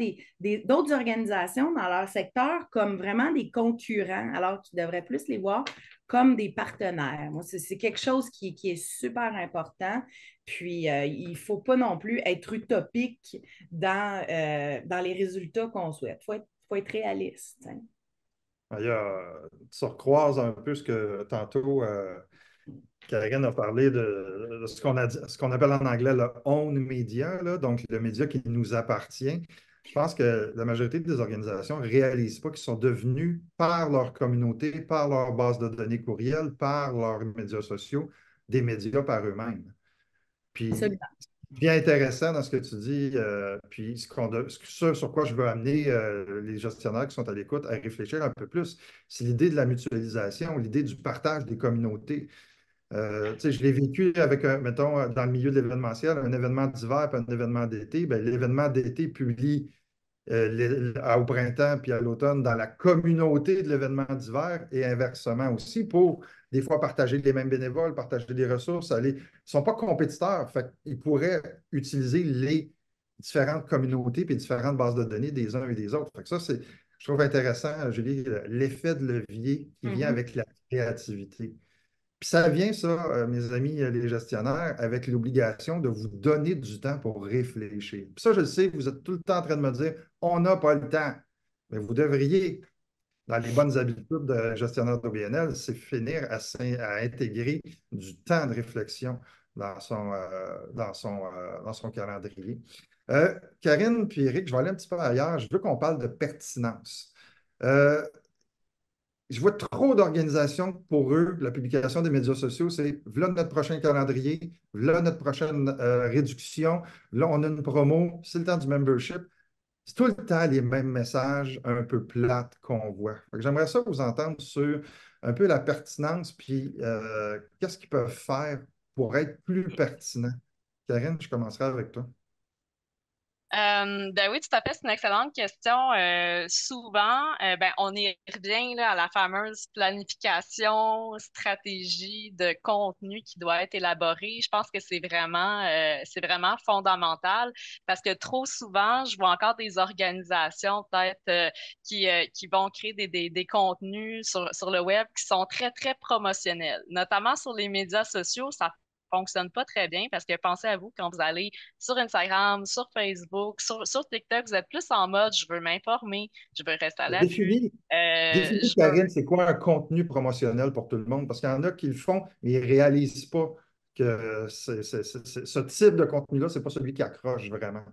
d'autres organisations dans leur secteur comme vraiment des concurrents, alors qu'ils devraient plus les voir comme des partenaires. Moi, c'est quelque chose qui est super important. Puis, il ne faut pas non plus être utopique dans les résultats qu'on souhaite. Il faut être réaliste. Hein. Tu recroises un peu ce que tantôt Karine a parlé de ce qu'on appelle en anglais le own media, là, donc le média qui nous appartient. Je pense que la majorité des organisations ne réalisent pas qu'ils sont devenus par leur communauté, par leur base de données courriel, par leurs médias sociaux, des médias par eux-mêmes. Puis, Absolument. bien intéressant dans ce que tu dis, puis ce sur quoi je veux amener les gestionnaires qui sont à l'écoute à réfléchir un peu plus, c'est l'idée de la mutualisation, l'idée du partage des communautés. Je l'ai vécu avec, mettons, dans le milieu de l'événementiel, un événement d'hiver et un événement d'été. Ben, l'événement d'été publie au printemps puis à l'automne dans la communauté de l'événement d'hiver et inversement aussi pour des fois partager les mêmes bénévoles, partager des ressources. Ils ne sont pas compétiteurs. Fait ils pourraient utiliser les différentes communautés et différentes bases de données des uns et des autres. Fait que ça, je trouve intéressant, Julie, l'effet de levier qui vient avec la créativité. Puis ça vient, ça, mes amis, les gestionnaires, avec l'obligation de vous donner du temps pour réfléchir. Puis ça, je le sais, vous êtes tout le temps en train de me dire, on n'a pas le temps. Mais vous devriez, dans les bonnes habitudes de gestionnaire d'OBNL, c'est finir à intégrer du temps de réflexion dans son calendrier. Karine puis Eric, je vais aller un petit peu ailleurs. Je veux qu'on parle de pertinence. Je vois trop d'organisations pour eux, la publication des médias sociaux, c'est voilà notre prochain calendrier, voilà notre prochaine réduction, là on a une promo, c'est le temps du membership. C'est tout le temps les mêmes messages un peu plates qu'on voit. J'aimerais ça vous entendre sur un peu la pertinence, puis qu'est-ce qu'ils peuvent faire pour être plus pertinents. Karine, je commencerai avec toi. Ben oui, tout à fait, c'est une excellente question. Souvent, ben, on y revient là, à la fameuse planification, stratégie de contenu qui doit être élaborée. Je pense que c'est vraiment fondamental parce que trop souvent, je vois encore des organisations peut-être qui vont créer des contenus sur le web qui sont très, très promotionnels, notamment sur les médias sociaux. Ça fonctionne pas très bien parce que pensez à vous quand vous allez sur Instagram, sur Facebook, sur TikTok, vous êtes plus en mode je veux m'informer, je veux rester à l'affût, Définis, définis, je veux. Karine, c'est quoi un contenu promotionnel pour tout le monde? Parce qu'il y en a qui le font, mais ils ne réalisent pas que ce type de contenu-là, c'est pas celui qui accroche vraiment.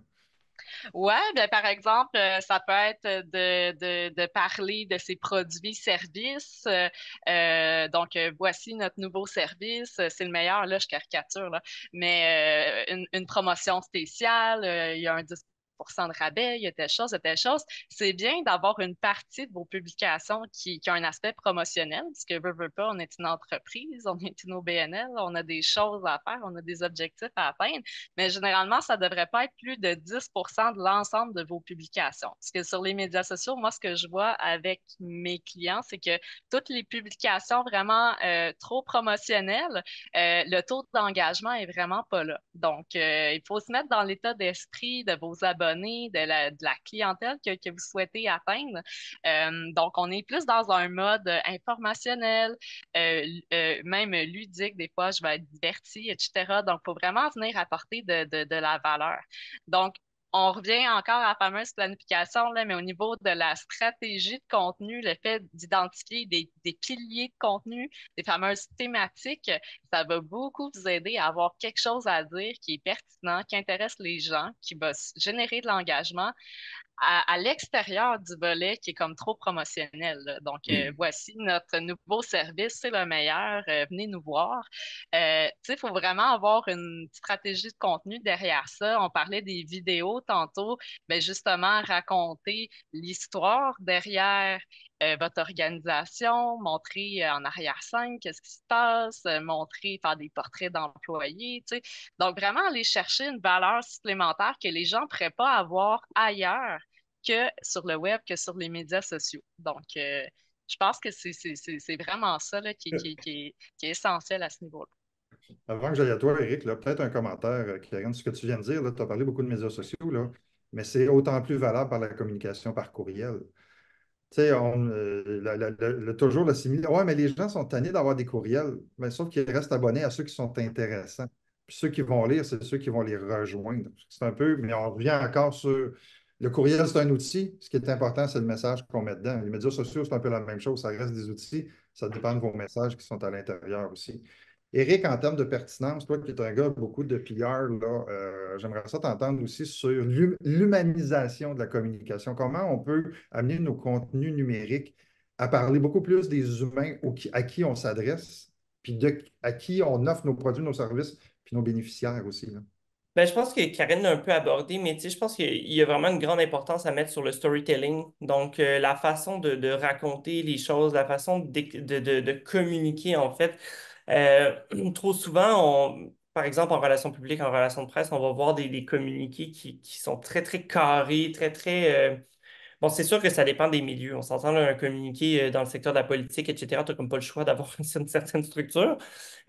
Ouais, ben par exemple, ça peut être de parler de ses produits, services. Voici notre nouveau service, c'est le meilleur, là, je caricature, là. Mais une promotion spéciale, il y a un 10% de rabais, il y a telle chose, il y a telle chose. C'est bien d'avoir une partie de vos publications qui a un aspect promotionnel, parce que veut pas, on est une entreprise, on est une OBNL, on a des choses à faire, on a des objectifs à atteindre. Mais généralement, ça ne devrait pas être plus de 10% de l'ensemble de vos publications. Parce que sur les médias sociaux, moi, ce que je vois avec mes clients, c'est que toutes les publications vraiment trop promotionnelles, le taux d'engagement est vraiment pas là. Donc, il faut se mettre dans l'état d'esprit de vos abonnés, de la clientèle que vous souhaitez atteindre. Donc, on est plus dans un mode informationnel, même ludique. Des fois, je vais être divertie, etc. Donc, il faut vraiment venir apporter de la valeur. Donc, on revient encore à la fameuse planification, là, mais au niveau de la stratégie de contenu, le fait d'identifier des piliers de contenu, des fameuses thématiques, ça va beaucoup vous aider à avoir quelque chose à dire qui est pertinent, qui intéresse les gens, qui va générer de l'engagement à l'extérieur du volet qui est comme trop promotionnel, là. Donc, voici notre nouveau service, c'est le meilleur, venez nous voir. Tu sais, il faut vraiment avoir une stratégie de contenu derrière ça. On parlait des vidéos tantôt, mais justement, raconter l'histoire derrière votre organisation, montrer en arrière-scène qu'est-ce qui se passe, montrer, faire des portraits d'employés, tu sais. Donc, vraiment aller chercher une valeur supplémentaire que les gens ne pourraient pas avoir ailleurs que sur le web, que sur les médias sociaux. Donc, je pense que c'est vraiment ça là, qui est essentiel à ce niveau-là. Avant que j'aille à toi, Eric, là, peut-être un commentaire, Karine, ce que tu viens de dire, tu as parlé beaucoup de médias sociaux, là, mais c'est autant plus valable par la communication par courriel. Tu sais, toujours le simili. Ouais, mais les gens sont tannés d'avoir des courriels, mais sauf qu'ils restent abonnés à ceux qui sont intéressants. Puis ceux qui vont lire, c'est ceux qui vont les rejoindre. C'est un peu, mais on revient encore sur le courriel, c'est un outil. Ce qui est important, c'est le message qu'on met dedans. Les médias sociaux, c'est un peu la même chose. Ça reste des outils. Ça dépend de vos messages qui sont à l'intérieur aussi. Éric, en termes de pertinence, toi qui es un gars beaucoup de PR, là, j'aimerais ça t'entendre aussi sur l'humanisation de la communication. Comment on peut amener nos contenus numériques à parler beaucoup plus des humains à qui on s'adresse, puis à qui on offre nos produits, nos services, puis nos bénéficiaires aussi, là. Ben, je pense que Karine l'a un peu abordé, mais tu sais, je pense qu'il y a vraiment une grande importance à mettre sur le storytelling. Donc, la façon de raconter les choses, la façon de communiquer, en fait. Euh, Trop souvent, par exemple, en relation publique, en relation de presse, on va voir des communiqués qui sont très, très carrés, très, très... Bon, c'est sûr que ça dépend des milieux. On s'entend, là, un communiqué dans le secteur de la politique, etc., tu n'as comme pas le choix d'avoir une certaine structure.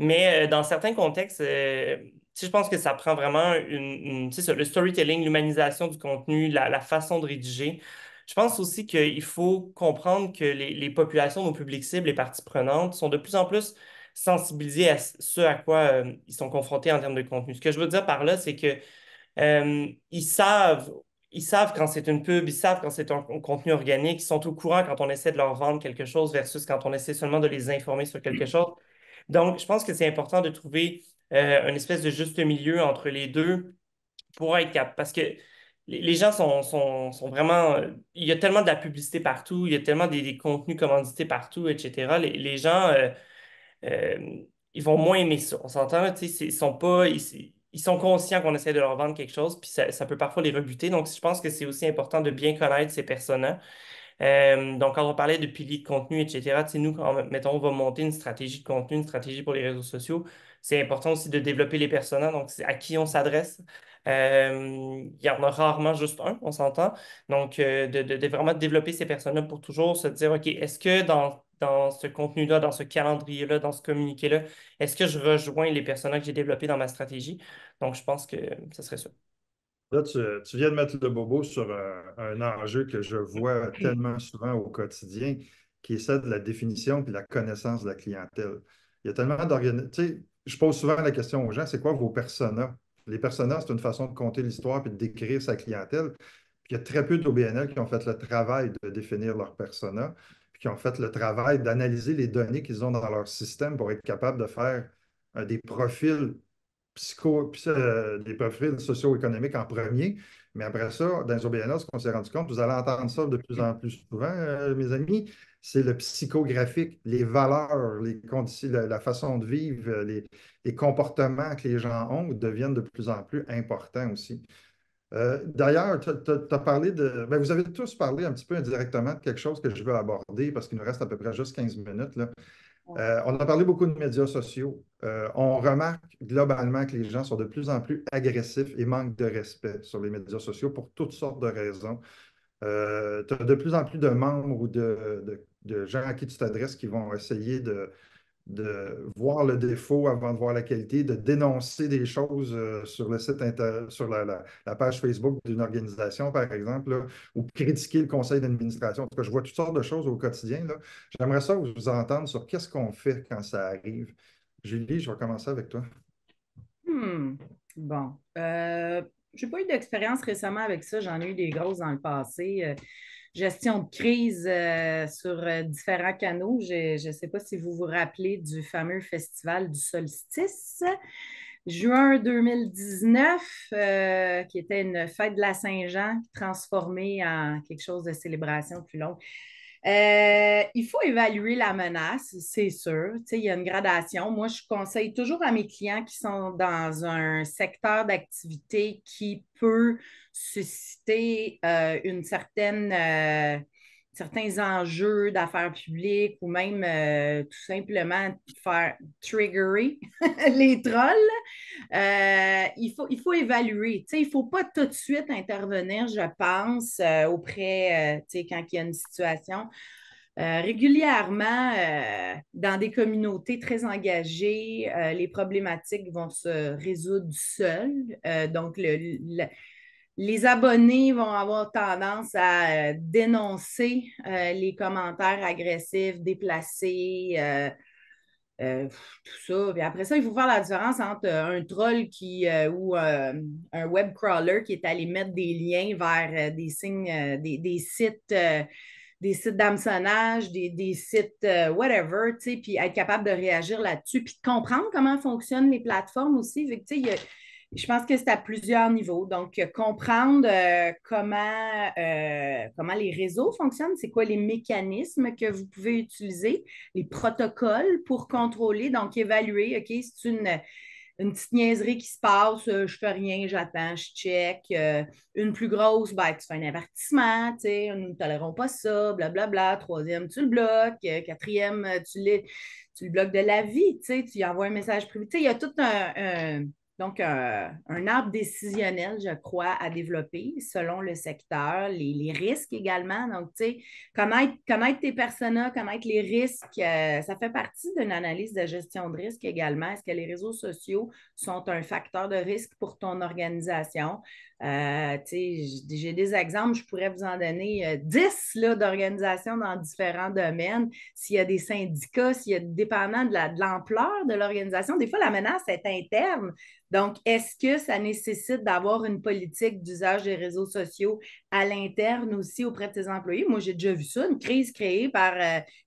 Mais dans certains contextes, tu sais, je pense que ça prend vraiment tu sais, le storytelling, l'humanisation du contenu, la façon de rédiger. Je pense aussi qu'il faut comprendre que les populations, nos publics cibles, les parties prenantes sont de plus en plus sensibilisées à ce à quoi ils sont confrontés en termes de contenu. Ce que je veux dire par là, c'est que ils savent, ils savent quand c'est une pub, ils savent quand c'est un contenu organique, ils sont au courant quand on essaie de leur vendre quelque chose versus quand on essaie seulement de les informer sur quelque chose. Donc, je pense que c'est important de trouver une espèce de juste milieu entre les deux pour être capable. Parce que les gens sont vraiment. Il y a tellement de la publicité partout, il y a tellement des contenus commandités partout, etc. Les gens. Euh, Ils vont moins aimer ça. On s'entend, là, tu sais, ils sont pas, ils sont conscients qu'on essaie de leur vendre quelque chose, puis ça peut parfois les rebuter. Donc, je pense que c'est aussi important de bien connaître ces personnes-là. Donc, quand on parlait de piliers de contenu, etc., tu sais, nous, quand, mettons, on va monter une stratégie de contenu, une stratégie pour les réseaux sociaux, c'est important aussi de développer les personas, donc c'est à qui on s'adresse. Il y en a rarement juste un, on s'entend. Donc, de vraiment développer ces personnes-là pour toujours se dire, OK, est-ce que dans ce contenu-là, dans ce calendrier-là, dans ce communiqué-là, est-ce que je rejoins les personas que j'ai développés dans ma stratégie? Donc, je pense que ce serait ça. Là, tu viens de mettre le bobo sur un enjeu que je vois tellement souvent au quotidien, qui est celle de la définition et de la connaissance de la clientèle. Il y a tellement d'organisations. Tu sais, je pose souvent la question aux gens, c'est quoi vos personas? Les personas, c'est une façon de compter l'histoire et de décrire sa clientèle. Puis il y a très peu d'OBNL qui ont fait le travail de définir leur persona, puis qui ont fait le travail d'analyser les données qu'ils ont dans leur système pour être capable de faire des profils des profils socio-économiques en premier. Mais après ça, dans les OBNL, ce qu'on s'est rendu compte, vous allez entendre ça de plus en plus souvent, mes amis, c'est le psychographique, les valeurs, les conditions, la façon de vivre, les comportements que les gens ont deviennent de plus en plus importants aussi. D'ailleurs, tu as parlé de. Ben, vous avez tous parlé un petit peu indirectement de quelque chose que je veux aborder parce qu'il nous reste à peu près juste 15 minutes, là. On a parlé beaucoup de médias sociaux. On remarque globalement que les gens sont de plus en plus agressifs et manquent de respect sur les médias sociaux pour toutes sortes de raisons. Tu as de plus en plus de membres ou de gens à qui tu t'adresses qui vont essayer de voir le défaut avant de voir la qualité, de dénoncer des choses sur le site sur la page Facebook d'une organisation, par exemple, là, ou critiquer le conseil d'administration. En tout cas, je vois toutes sortes de choses au quotidien, là. J'aimerais ça vous entendre sur qu'est-ce qu'on fait quand ça arrive. Julie, je vais commencer avec toi. Hmm. Bon. J'ai pas eu d'expérience récemment avec ça. J'en ai eu des grosses dans le passé. Gestion de crise sur différents canaux. Je ne sais pas si vous vous rappelez du fameux festival du solstice. Juin 2019, qui était une fête de la Saint-Jean transformée en quelque chose de célébration plus longue. Il faut évaluer la menace, c'est sûr. Tu sais, il y a une gradation. Moi, je conseille toujours à mes clients qui sont dans un secteur d'activité qui peut susciter certains enjeux d'affaires publiques ou même tout simplement faire triggerer les trolls. Il faut évaluer. Tu sais, il ne faut pas tout de suite intervenir, je pense, auprès, tu sais, quand il y a une situation. Régulièrement, dans des communautés très engagées, les problématiques vont se résoudre seules. Donc, les abonnés vont avoir tendance à dénoncer les commentaires agressifs, déplacés, tout ça. Puis après ça, il faut faire la différence entre un troll ou un web crawler qui est allé mettre des liens vers des signes, des sites d'hameçonnage, des sites whatever, tu sais, puis être capable de réagir là-dessus, puis de comprendre comment fonctionnent les plateformes aussi. Fait que, tu sais, je pense que c'est à plusieurs niveaux. Donc, comprendre comment les réseaux fonctionnent, c'est quoi les mécanismes que vous pouvez utiliser, les protocoles pour contrôler, donc évaluer, OK, c'est une petite niaiserie qui se passe, je fais rien, j'attends, je check. Une plus grosse, ben, tu fais un avertissement, tu sais, nous ne tolérons pas ça, blablabla. Troisième, tu le bloques. Quatrième, tu le bloques de la vie, tu sais, tu lui envoies un message privé. Tu sais, il y a tout donc, un arbre décisionnel, je crois, à développer selon le secteur, les risques également. Donc, tu sais, connaître tes personas, connaître les risques, ça fait partie d'une analyse de gestion de risque également. Est-ce que les réseaux sociaux sont un facteur de risque pour ton organisation? J'ai des exemples, je pourrais vous en donner 10 là, d'organisations dans différents domaines. S'il y a des syndicats, s'il y a dépendant de l'ampleur de l'organisation, des fois la menace est interne. Donc, est-ce que ça nécessite d'avoir une politique d'usage des réseaux sociaux à l'interne aussi auprès de tes employés? Moi, j'ai déjà vu ça, une crise créée par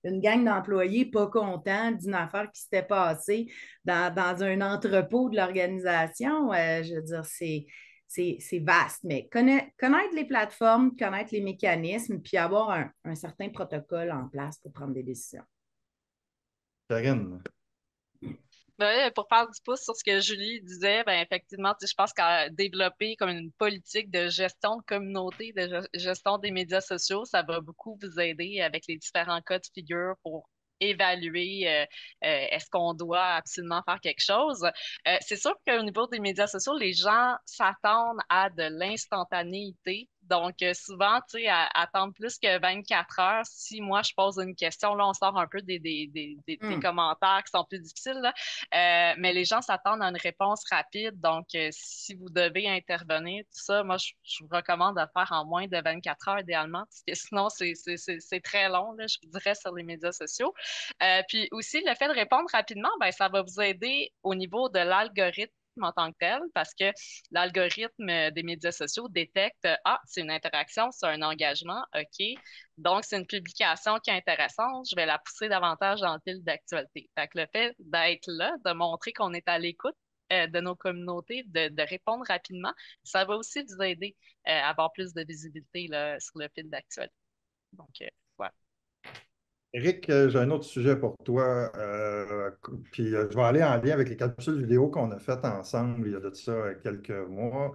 une gang d'employés pas contents d'une affaire qui s'était passée dans un entrepôt de l'organisation. Je veux dire, c'est vaste, mais connaître les plateformes, connaître les mécanismes, puis avoir un certain protocole en place pour prendre des décisions. Karine. Ben, pour faire du pouce sur ce que Julie disait, ben effectivement, tu sais, je pense qu'à développer comme une politique de gestion de communauté, de gestion des médias sociaux, ça va beaucoup vous aider avec les différents cas de figure pour évaluer est-ce qu'on doit absolument faire quelque chose. C'est sûr qu'au niveau des médias sociaux, les gens s'attendent à de l'instantanéité. Donc, souvent, tu sais, attendre plus que 24 heures. Si moi, je pose une question, là, on sort un peu des commentaires qui sont plus difficiles, là. Mais les gens s'attendent à une réponse rapide. Donc, si vous devez intervenir, tout ça, moi, je vous recommande de le faire en moins de 24 heures idéalement, parce que sinon, c'est très long, là, je vous dirais, sur les médias sociaux. Puis aussi, le fait de répondre rapidement, ben, ça va vous aider au niveau de l'algorithme en tant que tel, parce que l'algorithme des médias sociaux détecte, ah, c'est une interaction, c'est un engagement, OK. Donc, c'est une publication qui est intéressante, je vais la pousser davantage dans le fil d'actualité. Fait que le fait d'être là, de montrer qu'on est à l'écoute de nos communautés, de répondre rapidement, ça va aussi vous aider à avoir plus de visibilité là, sur le fil d'actualité. Donc, voilà. Eric, j'ai un autre sujet pour toi. Puis je vais aller en lien avec les capsules vidéo qu'on a faites ensemble il y a de ça quelques mois.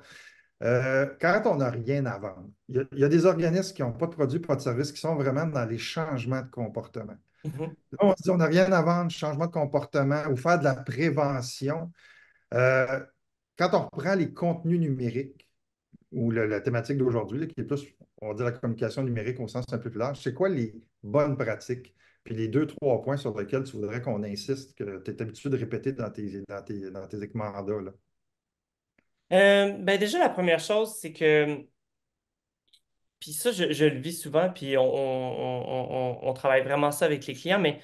Quand on n'a rien à vendre, il y a des organismes qui n'ont pas de produits, pas de services, qui sont vraiment dans les changements de comportement. Mhm. Là, on se dit on n'a rien à vendre, changement de comportement ou faire de la prévention. Euh, Quand on reprend les contenus numériques ou la thématique d'aujourd'hui, là, qui est plus, on va dire, la communication numérique au sens un peu plus large, c'est quoi les bonnes pratiques? Puis les deux, trois points sur lesquels tu voudrais qu'on insiste, que tu es habitué de répéter dans tes mandats, là. Ben déjà, la première chose, c'est que, puis ça, je le vis souvent, puis on travaille vraiment ça avec les clients, mais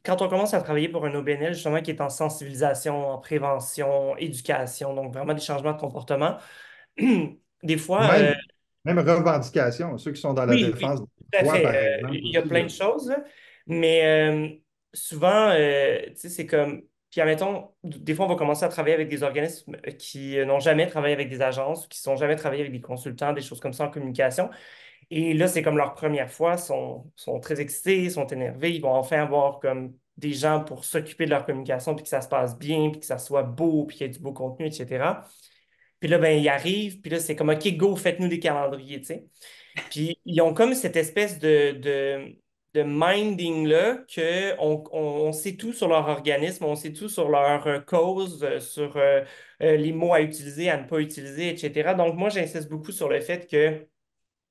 quand on commence à travailler pour un OBNL, justement, qui est en sensibilisation, en prévention, éducation, donc vraiment des changements de comportement, des Ou fois, même revendication, ceux qui sont dans la oui, oui, défense tout de à toi, fait. par exemple, Il y a aussi, plein de choses, là. Mais souvent, tu sais, c'est comme. Puis, admettons, des fois, on va commencer à travailler avec des organismes qui n'ont jamais travaillé avec des agences, qui n'ont jamais travaillé avec des consultants, des choses comme ça en communication. Et là, c'est comme leur première fois, sont très excités, sont énervés, ils vont enfin avoir comme des gens pour s'occuper de leur communication, puis que ça se passe bien, puis que ça soit beau, puis qu'il y ait du beau contenu, etc. Puis là, ben, ils arrivent, puis là, c'est comme, OK, go, faites-nous des calendriers, tu sais. Puis ils ont comme cette espèce de minding-là qu'on sait tout sur leur organisme, on sait tout sur leur cause, sur les mots à utiliser, à ne pas utiliser, etc. Donc moi, j'insiste beaucoup sur le fait que,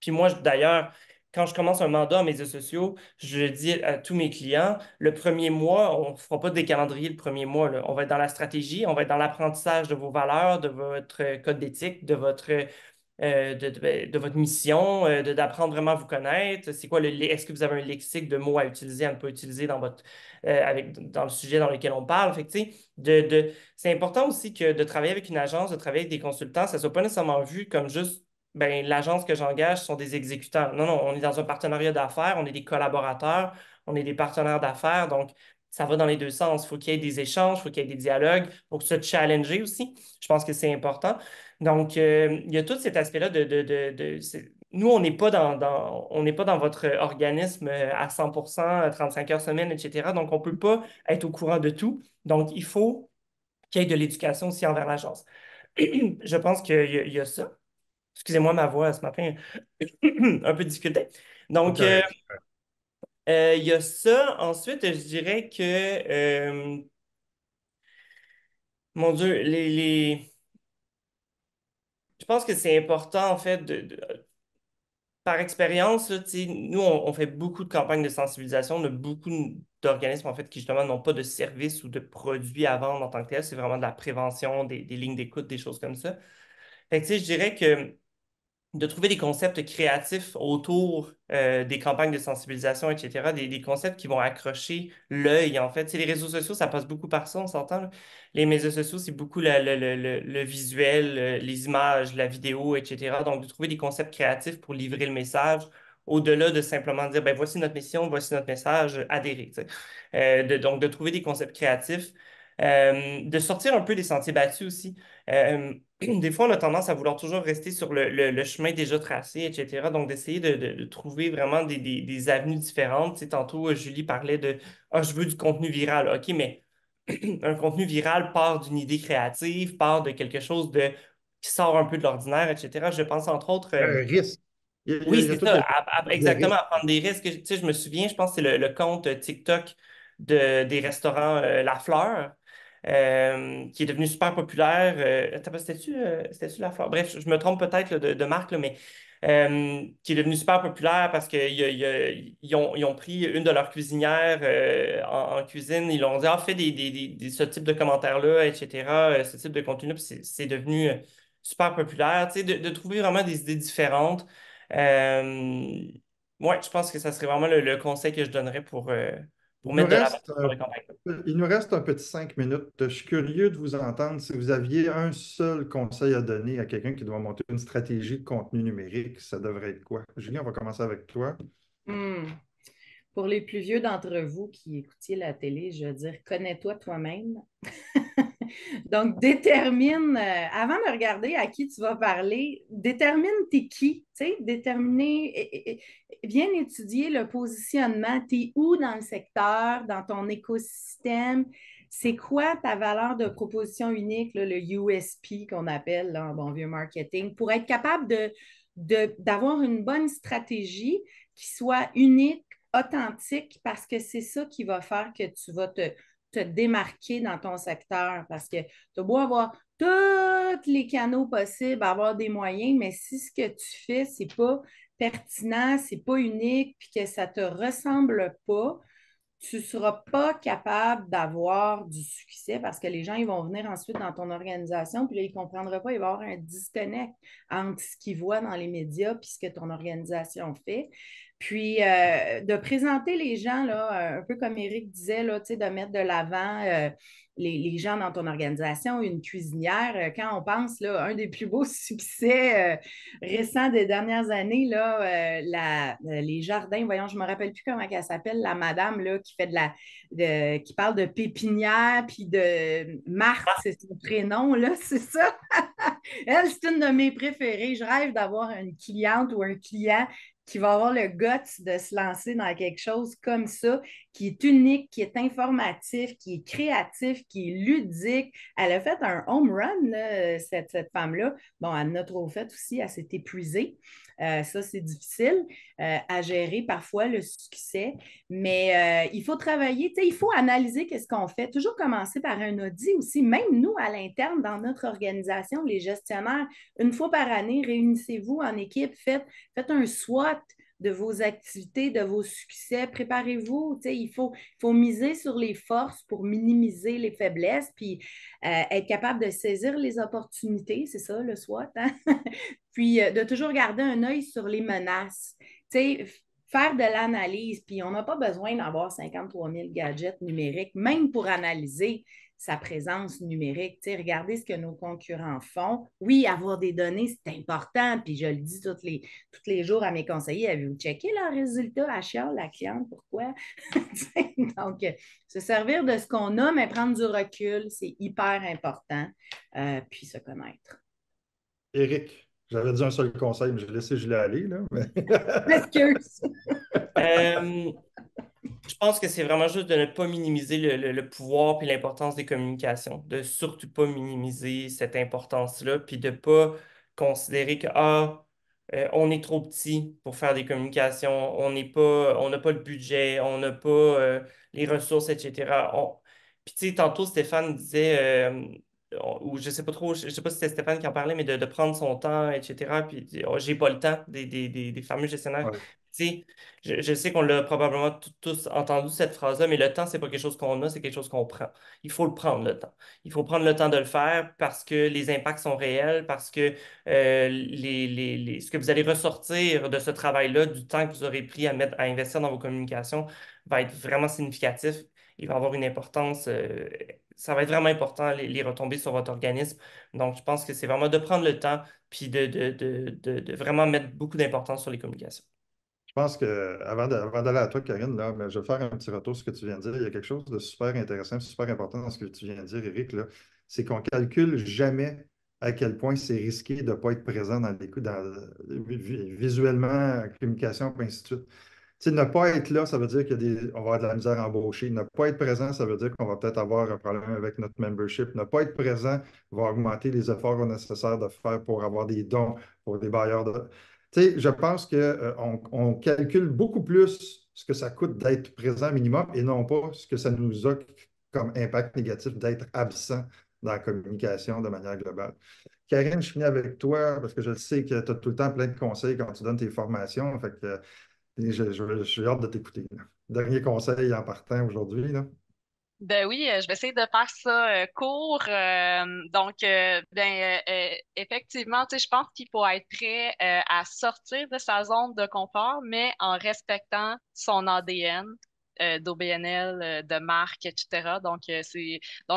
puis moi, d'ailleurs, quand je commence un mandat en médias sociaux, je le dis à tous mes clients, le premier mois, on ne fera pas des calendriers le premier mois, là. On va être dans la stratégie, on va être dans l'apprentissage de vos valeurs, de votre code d'éthique, de votre mission, d'apprendre vraiment à vous connaître. C'est quoi est-ce que vous avez un lexique de mots à utiliser, à ne pas utiliser dans le sujet dans lequel on parle? Fait que, tu sais, c'est important aussi que de travailler avec une agence, de travailler avec des consultants, ça ne soit pas nécessairement vu comme juste ben, l'agence que j'engage sont des exécutants. Non, non, on est dans un partenariat d'affaires, on est des collaborateurs, on est des partenaires d'affaires, donc ça va dans les deux sens. Il faut qu'il y ait des échanges, il faut qu'il y ait des dialogues, il faut se challenger aussi. Je pense que c'est important. Donc, il y a tout cet aspect-là nous, on n'est pas on n'est pas dans votre organisme à 100%, 35 heures semaine, etc. Donc, on ne peut pas être au courant de tout. Donc, il faut qu'il y ait de l'éducation aussi envers l'agence. Je pense qu'il y a ça. Excusez-moi ma voix ce matin, un peu de difficulté. pas Donc, correct. il y a ça. Ensuite, je dirais que, mon Dieu, je pense que c'est important, en fait, par expérience, là, tu sais, nous, on fait beaucoup de campagnes de sensibilisation. On a beaucoup d'organismes, en fait, qui, justement, n'ont pas de services ou de produits à vendre en tant que tel. C'est vraiment de la prévention, des lignes d'écoute, des choses comme ça. Fait que, tu sais, je dirais que de trouver des concepts créatifs autour des campagnes de sensibilisation, etc., des concepts qui vont accrocher l'œil, en fait. Tu sais, les réseaux sociaux, ça passe beaucoup par ça, on s'entend, là. Les médias sociaux, c'est beaucoup le visuel, les images, la vidéo, etc. Donc, de trouver des concepts créatifs pour livrer le message, au-delà de simplement dire, ben, voici notre mission, voici notre message, adhérez, tu sais. Donc, de trouver des concepts créatifs, de sortir un peu des sentiers battus aussi. Des fois, on a tendance à vouloir toujours rester sur le chemin déjà tracé, etc. Donc, d'essayer de trouver vraiment des avenues différentes. Tu sais, tantôt, Julie parlait de Ah, je veux du contenu viral. OK, mais un contenu viral part d'une idée créative, part de quelque chose qui sort un peu de l'ordinaire, etc. Je pense entre autres. Un risque. Oui, Il y a c'est tout ça, des exactement, risques. à prendre des risques. Tu sais, je me souviens, je pense que c'est le compte TikTok des restaurants La Fleur, qui est devenu super populaire. Attends, c'était-tu La Fleur? Bref, je me trompe peut-être là, de marque, là, mais qui est devenu super populaire parce qu'ils ont pris une de leurs cuisinières en cuisine, ils l'ont dit, ah, fais ce type de commentaires-là, etc., ce type de contenu, puis c'est devenu super populaire. Tu sais, de trouver vraiment des idées différentes. Ouais, je pense que ça serait vraiment le conseil que je donnerais pour Il nous mettre de l'avant reste, pour les campagnes. il nous reste un petit 5 minutes. Je suis curieux de vous entendre. Si vous aviez un seul conseil à donner à quelqu'un qui doit monter une stratégie de contenu numérique, ça devrait être quoi? Julie, on va commencer avec toi. Hmm. Pour les plus vieux d'entre vous qui écoutiez la télé, je veux dire, connais-toi toi-même. Donc, détermine, avant de regarder à qui tu vas parler, détermine t'es qui, tu sais, viens étudier le positionnement, t'es où dans le secteur, dans ton écosystème, c'est quoi ta valeur de proposition unique, là, le USP qu'on appelle là, en bon vieux marketing, pour être capable d'avoir une bonne stratégie qui soit unique, authentique, parce que c'est ça qui va faire que tu vas te démarquer dans ton secteur parce que tu as beau avoir tous les canaux possibles, avoir des moyens, mais si ce que tu fais, c'est pas pertinent, c'est pas unique, puis que ça te ressemble pas, tu ne seras pas capable d'avoir du succès parce que les gens ils vont venir ensuite dans ton organisation, puis là, ils ne comprendront pas, il va y avoir un disconnect entre ce qu'ils voient dans les médias et ce que ton organisation fait. Puis, de présenter les gens, là, un peu comme Éric disait, là, de mettre de l'avant les gens dans ton organisation, une cuisinière. Quand on pense, là, un des plus beaux succès récents des dernières années, là, les jardins, voyons, je ne me rappelle plus comment elle s'appelle, la madame là, qui fait qui parle de pépinière, puis de Marthe, c'est son prénom, là, c'est ça. Elle, c'est une de mes préférées. Je rêve d'avoir une cliente ou un client qui va avoir le guts de se lancer dans quelque chose comme ça, qui est unique, qui est informatif, qui est créatif, qui est ludique. Elle a fait un home run, là, cette femme-là. Bon, elle en a trop fait aussi, elle s'est épuisée. Ça, c'est difficile à gérer parfois le succès, mais il faut travailler, il faut analyser qu'est-ce qu'on fait. Toujours commencer par un audit aussi. Même nous, à l'interne, dans notre organisation, les gestionnaires, une fois par année, réunissez-vous en équipe, faites un SWOT de vos activités, de vos succès. Préparez-vous. Il faut miser sur les forces pour minimiser les faiblesses, puis être capable de saisir les opportunités. C'est ça, le SWOT. Hein? Puis de toujours garder un œil sur les menaces. Faire de l'analyse, puis on n'a pas besoin d'avoir 53 000 gadgets numériques, même pour analyser sa présence numérique. Regardez ce que nos concurrents font. Oui, avoir des données, c'est important, puis je le dis tous les jours à mes conseillers, avez-vous checké leurs résultats à chiale, la cliente, pourquoi? Donc, se servir de ce qu'on a, mais prendre du recul, c'est hyper important, puis se connaître. Éric, j'avais dit un seul conseil, mais j'ai laissé Julie aller, là. Excuse. Euh, je pense que c'est vraiment juste de ne pas minimiser le pouvoir et l'importance des communications, de surtout pas minimiser cette importance-là, puis de ne pas considérer que on est trop petit pour faire des communications, on n'a pas le budget, on n'a pas les ressources, etc. Puis tu sais, tantôt Stéphane disait, ou je sais pas trop, je sais pas si c'était Stéphane qui en parlait, mais de prendre son temps, etc. Puis oh, j'ai pas le temps des fameux gestionnaires. Ouais. Tu sais, je sais qu'on l'a probablement tous entendu cette phrase-là, mais le temps, c'est pas quelque chose qu'on a, c'est quelque chose qu'on prend. Il faut le prendre, le temps. Il faut prendre le temps de le faire parce que les impacts sont réels, parce que ce que vous allez ressortir de ce travail-là, du temps que vous aurez pris à investir dans vos communications, va être vraiment significatif. Il va avoir une importance, ça va être vraiment important, les retombées sur votre organisme. Donc, je pense que c'est vraiment de prendre le temps puis de vraiment mettre beaucoup d'importance sur les communications. Je pense que avant d'aller à toi, Karine, là, mais je vais faire un petit retour sur ce que tu viens de dire. Il y a quelque chose de super intéressant, super important dans ce que tu viens de dire, Éric, là. C'est qu'on ne calcule jamais à quel point c'est risqué de ne pas être présent dans les coups, visuellement, communication, et ainsi de suite. Tu sais, ne pas être là, ça veut dire qu'on va avoir de la misère à embaucher. Ne pas être présent, ça veut dire qu'on va peut-être avoir un problème avec notre membership. Ne pas être présent va augmenter les efforts nécessaires de faire pour avoir des dons pour des bailleurs de. Tu Tu sais, je pense qu'on calcule beaucoup plus ce que ça coûte d'être présent minimum et non pas ce que ça nous a comme impact négatif d'être absent dans la communication de manière globale. Karine, je finis avec toi parce que je sais que tu as tout le temps plein de conseils quand tu donnes tes formations. Fait que j'ai hâte de t'écouter. Dernier conseil en partant aujourd'hui, là. Ben oui, je vais essayer de faire ça court. Effectivement, tu sais, je pense qu'il faut être prêt à sortir de sa zone de confort, mais en respectant son ADN d'OBNL, de marque, etc. Donc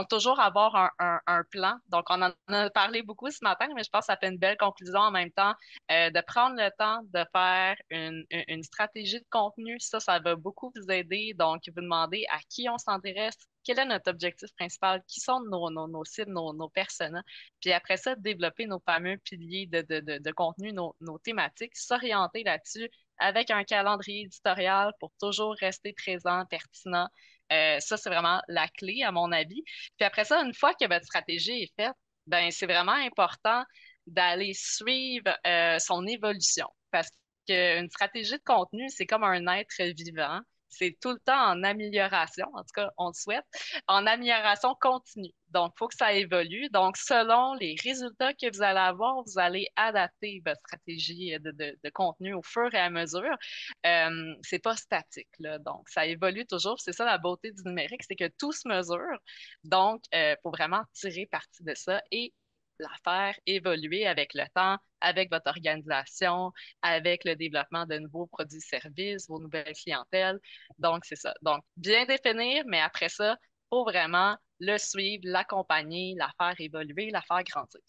toujours avoir un plan. Donc, on en a parlé beaucoup ce matin, mais je pense que ça fait une belle conclusion en même temps. De prendre le temps de faire une stratégie de contenu, ça va beaucoup vous aider. Donc, vous demandez à qui on s'intéresse, quel est notre objectif principal, qui sont nos cibles, nos personas. Puis après ça, développer nos fameux piliers de contenu, nos thématiques, s'orienter là-dessus avec un calendrier éditorial pour toujours rester présent, pertinent. Ça, c'est vraiment la clé, à mon avis. Puis après ça, une fois que votre stratégie est faite, ben c'est vraiment important d'aller suivre son évolution. Parce qu'une stratégie de contenu, c'est comme un être vivant. C'est tout le temps en amélioration, en tout cas, on le souhaite, en amélioration continue. Donc, il faut que ça évolue. Donc, selon les résultats que vous allez avoir, vous allez adapter votre stratégie de contenu au fur et à mesure. C'est pas statique, là. Donc, ça évolue toujours. C'est ça la beauté du numérique, c'est que tout se mesure. Donc, il faut vraiment tirer parti de ça et la faire évoluer avec le temps, avec votre organisation, avec le développement de nouveaux produits-services, vos nouvelles clientèles. Donc, c'est ça. Donc, bien définir, mais après ça, il faut vraiment le suivre, l'accompagner, la faire évoluer, la faire grandir.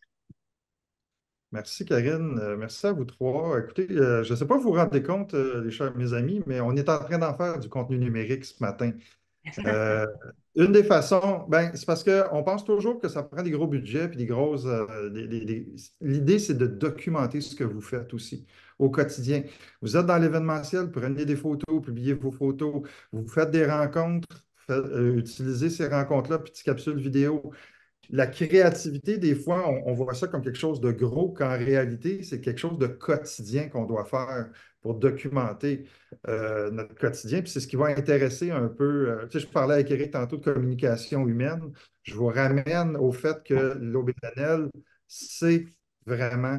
Merci, Karine. Merci à vous trois. Écoutez, je ne sais pas si vous vous rendez compte, mes amis, mais on est en train d'en faire du contenu numérique ce matin. Une des façons, ben, c'est parce qu'on pense toujours que ça prend des gros budgets puis des grosses. L'idée, c'est de documenter ce que vous faites aussi au quotidien. Vous êtes dans l'événementiel, prenez des photos, publiez vos photos, vous faites des rencontres, utilisez ces rencontres-là, petites capsules vidéo. La créativité, des fois, on voit ça comme quelque chose de gros, qu'en réalité, c'est quelque chose de quotidien qu'on doit faire pour documenter notre quotidien. Puis c'est ce qui va intéresser un peu. Tu sais, je parlais avec Eric tantôt de communication humaine. Je vous ramène au fait que l'OBNL, c'est vraiment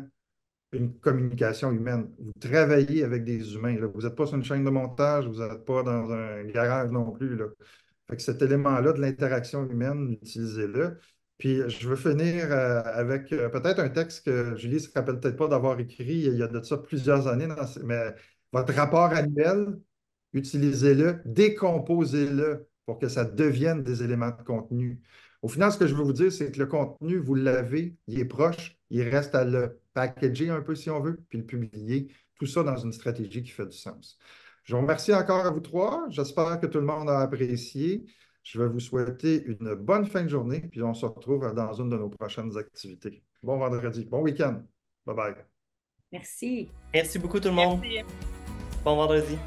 une communication humaine. Vous travaillez avec des humains, là. Vous n'êtes pas sur une chaîne de montage, vous n'êtes pas dans un garage non plus, là. Fait que cet élément-là de l'interaction humaine, utilisez-le. Puis je veux finir avec peut-être un texte que Julie ne se rappelle peut-être pas d'avoir écrit il y a de ça plusieurs années, mais votre rapport annuel, utilisez-le, décomposez-le pour que ça devienne des éléments de contenu. Au final, ce que je veux vous dire, c'est que le contenu, vous l'avez, il est proche, il reste à le packager un peu si on veut, puis le publier, tout ça dans une stratégie qui fait du sens. Je vous remercie encore à vous trois. J'espère que tout le monde a apprécié. Je vais vous souhaiter une bonne fin de journée, puis on se retrouve dans une de nos prochaines activités. Bon vendredi, bon week-end. Bye bye. Merci. Merci beaucoup tout le monde. Merci. Bon vendredi.